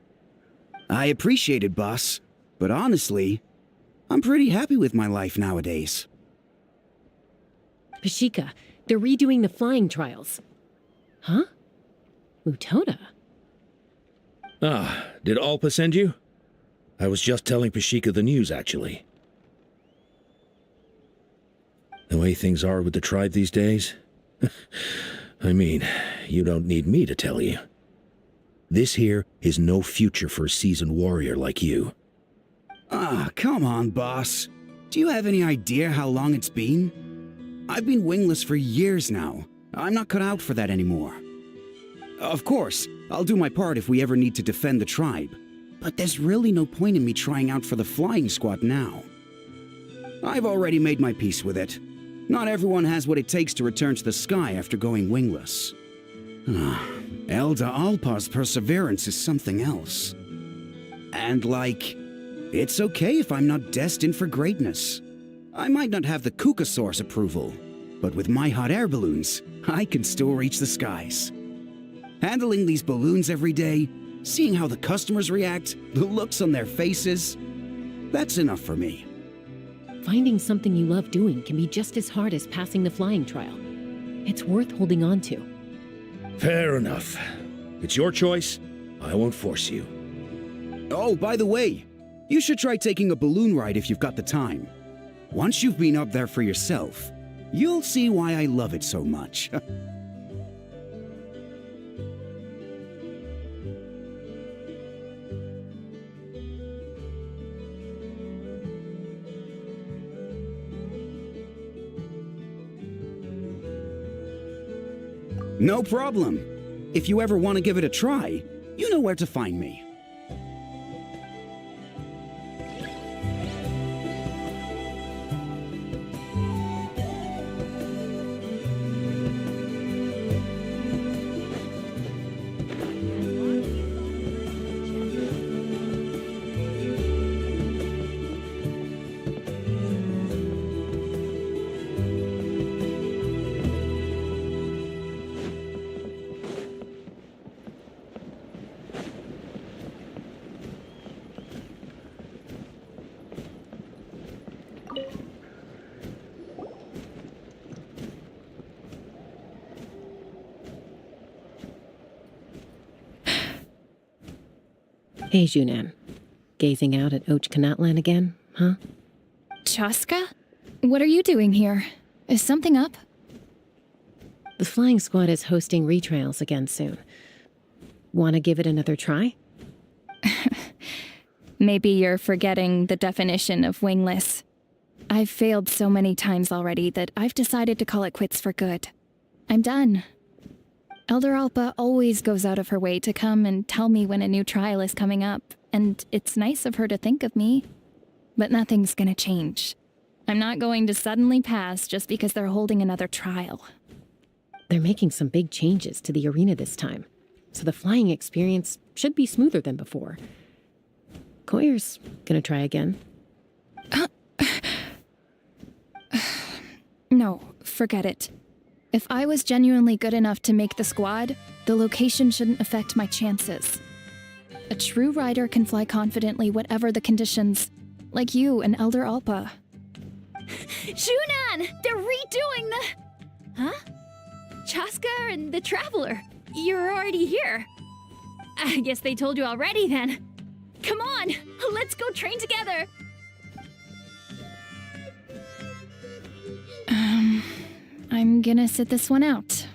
I appreciate it, boss. But honestly, I'm pretty happy with my life nowadays. Pashika, they're redoing the flying trials. Huh? Mutoda? Ah, did Alpa send you? I was just telling Pashika the news, actually. The way things are with the tribe these days? I mean, you don't need me to tell you. This here is no future for a seasoned warrior like you. Ah, come on, boss. Do you have any idea how long it's been? I've been wingless for years now. I'm not cut out for that anymore. Of course, I'll do my part if we ever need to defend the tribe. But there's really no point in me trying out for the flying squad now. I've already made my peace with it. Not everyone has what it takes to return to the sky after going wingless. Elder Alpa's perseverance is something else. And it's okay if I'm not destined for greatness. I might not have the Kukasaur's approval, but with my hot air balloons, I can still reach the skies. Handling these balloons every day, seeing how the customers react, the looks on their faces, that's enough for me. Finding something you love doing can be just as hard as passing the flying trial. It's worth holding on to. Fair enough. It's your choice. I won't force you. Oh, by the way, you should try taking a balloon ride if you've got the time. Once you've been up there for yourself, you'll see why I love it so much. No problem. If you ever want to give it a try, you know where to find me. Hey, Junan. Gazing out at Ochkanatlan again, huh? Chasca? What are you doing here? Is something up? The flying squad is hosting retrials again soon. Want to give it another try? Maybe you're forgetting the definition of wingless. I've failed so many times already that I've decided to call it quits for good. I'm done. Elder Alpa always goes out of her way to come and tell me when a new trial is coming up, and it's nice of her to think of me. But nothing's gonna change. I'm not going to suddenly pass just because they're holding another trial. They're making some big changes to the arena this time, so the flying experience should be smoother than before. Koyer's gonna try again. No, forget it. If I was genuinely good enough to make the squad, the location shouldn't affect my chances. A true rider can fly confidently whatever the conditions, like you and Elder Alpa. Junan! They're redoing the... Huh? Chasca and the Traveler. You're already here. I guess they told you already then. Come on, let's go train together. I'm gonna sit this one out.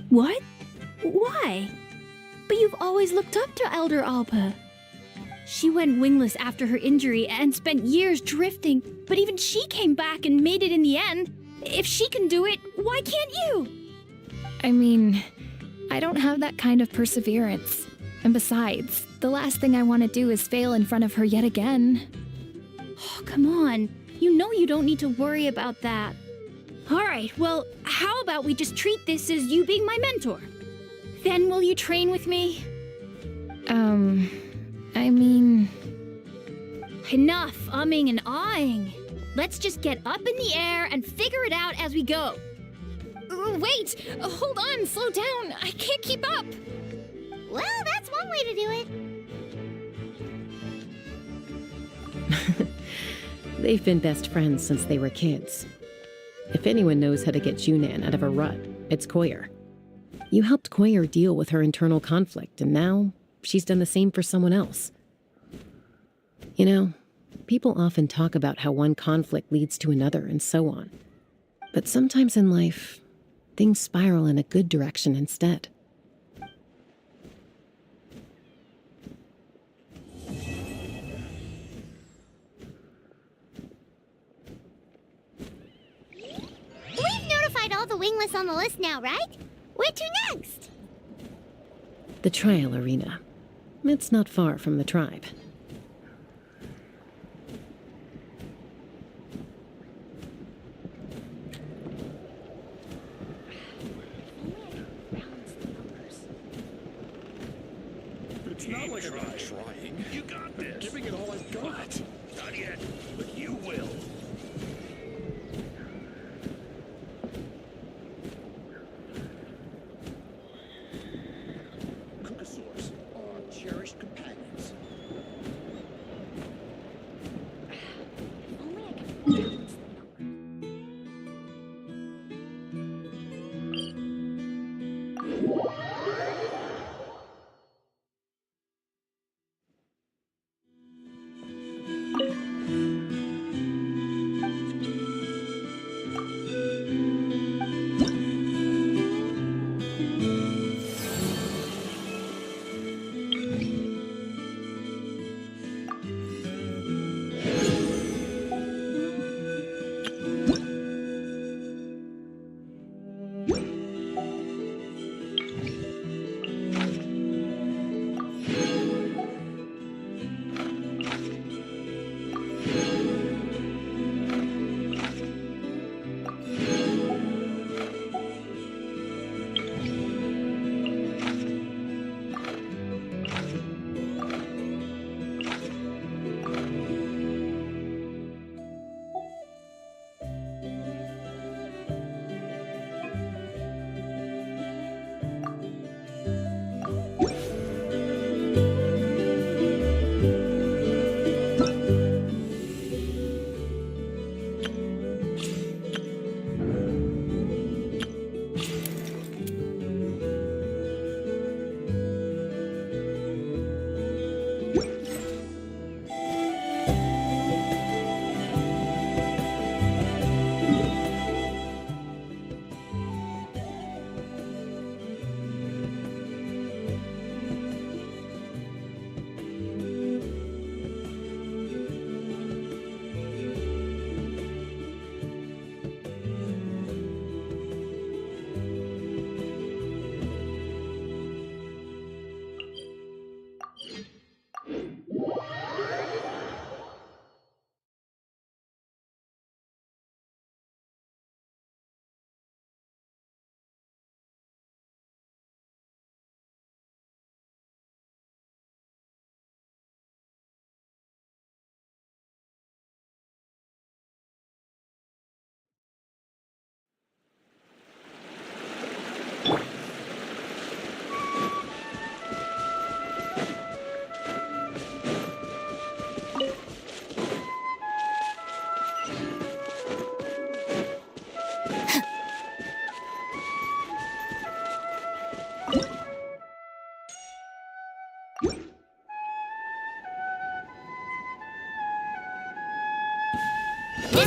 What? Why? But you've always looked up to Elder Alpa. She went wingless after her injury and spent years drifting, but even she came back and made it in the end. If she can do it, why can't you? I mean, I don't have that kind of perseverance. And besides, the last thing I want to do is fail in front of her yet again. Oh, come on. You know you don't need to worry about that. Alright, well, how about we just treat this as you being my mentor? Then will you train with me? I mean... Enough umming and ahhing. Let's just get up in the air and figure it out as we go. Wait! Hold on, slow down. I can't keep up. Well, that's one way to do it. They've been best friends since they were kids. If anyone knows how to get Junan out of a rut, it's Koyer. You helped Koyer deal with her internal conflict, and now she's done the same for someone else. You know, people often talk about how one conflict leads to another and so on. But sometimes in life, things spiral in a good direction instead. We've notified all the wingless on the list now, right? Where to next? The trial arena. It's not far from the tribe. It's not like I'm not trying. You got this. I'm giving it all I've got. Not yet, but you will. Cucosaurs are cherished companions. If only I could balance the numbers.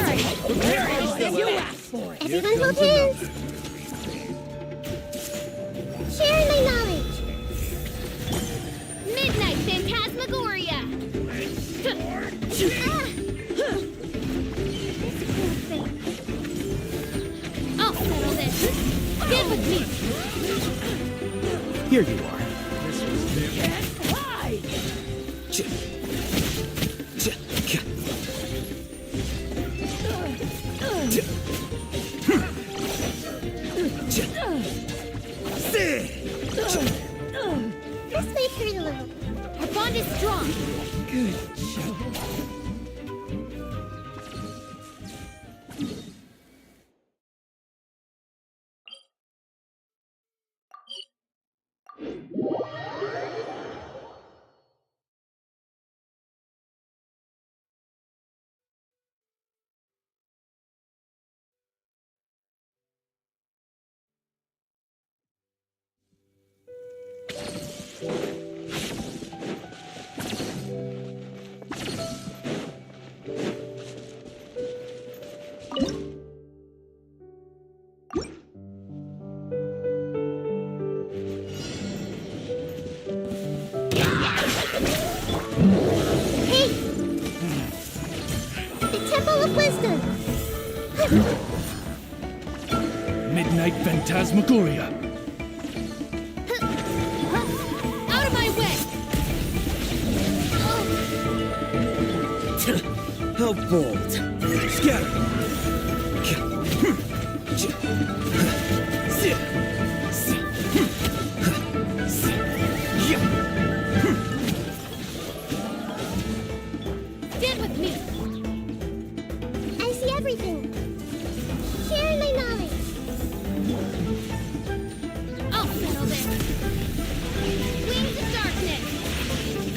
You asked for it. Everyone hold hands. Sharing my knowledge. Midnight Phantasmagoria. I'll settle this. Get with me. Here you are. This may hurt a little. Our bond is strong. Good job. Hey! The Temple of Wisdom! Midnight Phantasmagoria. Out of my way. How bold. Scatter. Stand with me. I see everything. Sharing my knowledge. I'll settle this. Wings of darkness.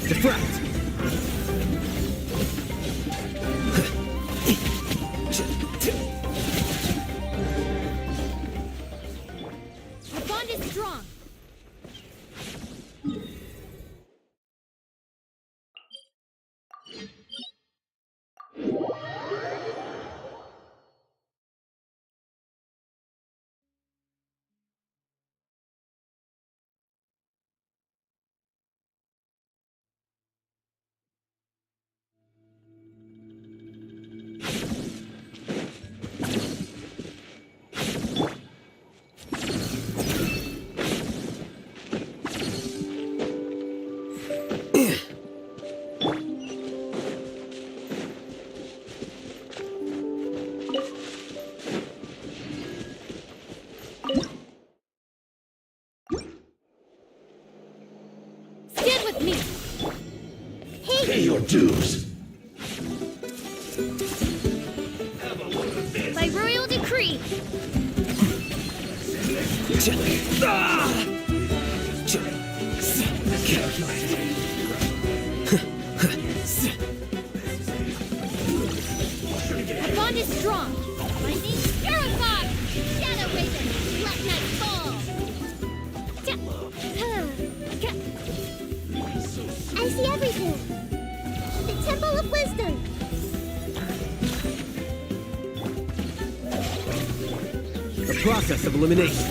Diffract. Our bond is strong. Stand with me. Pay your dues. By royal decree. Our bond is strong. Lightning, Aerofog, Shadow Raven, Black Knight Fall. I see everything. The Temple of Wisdom. The process of elimination.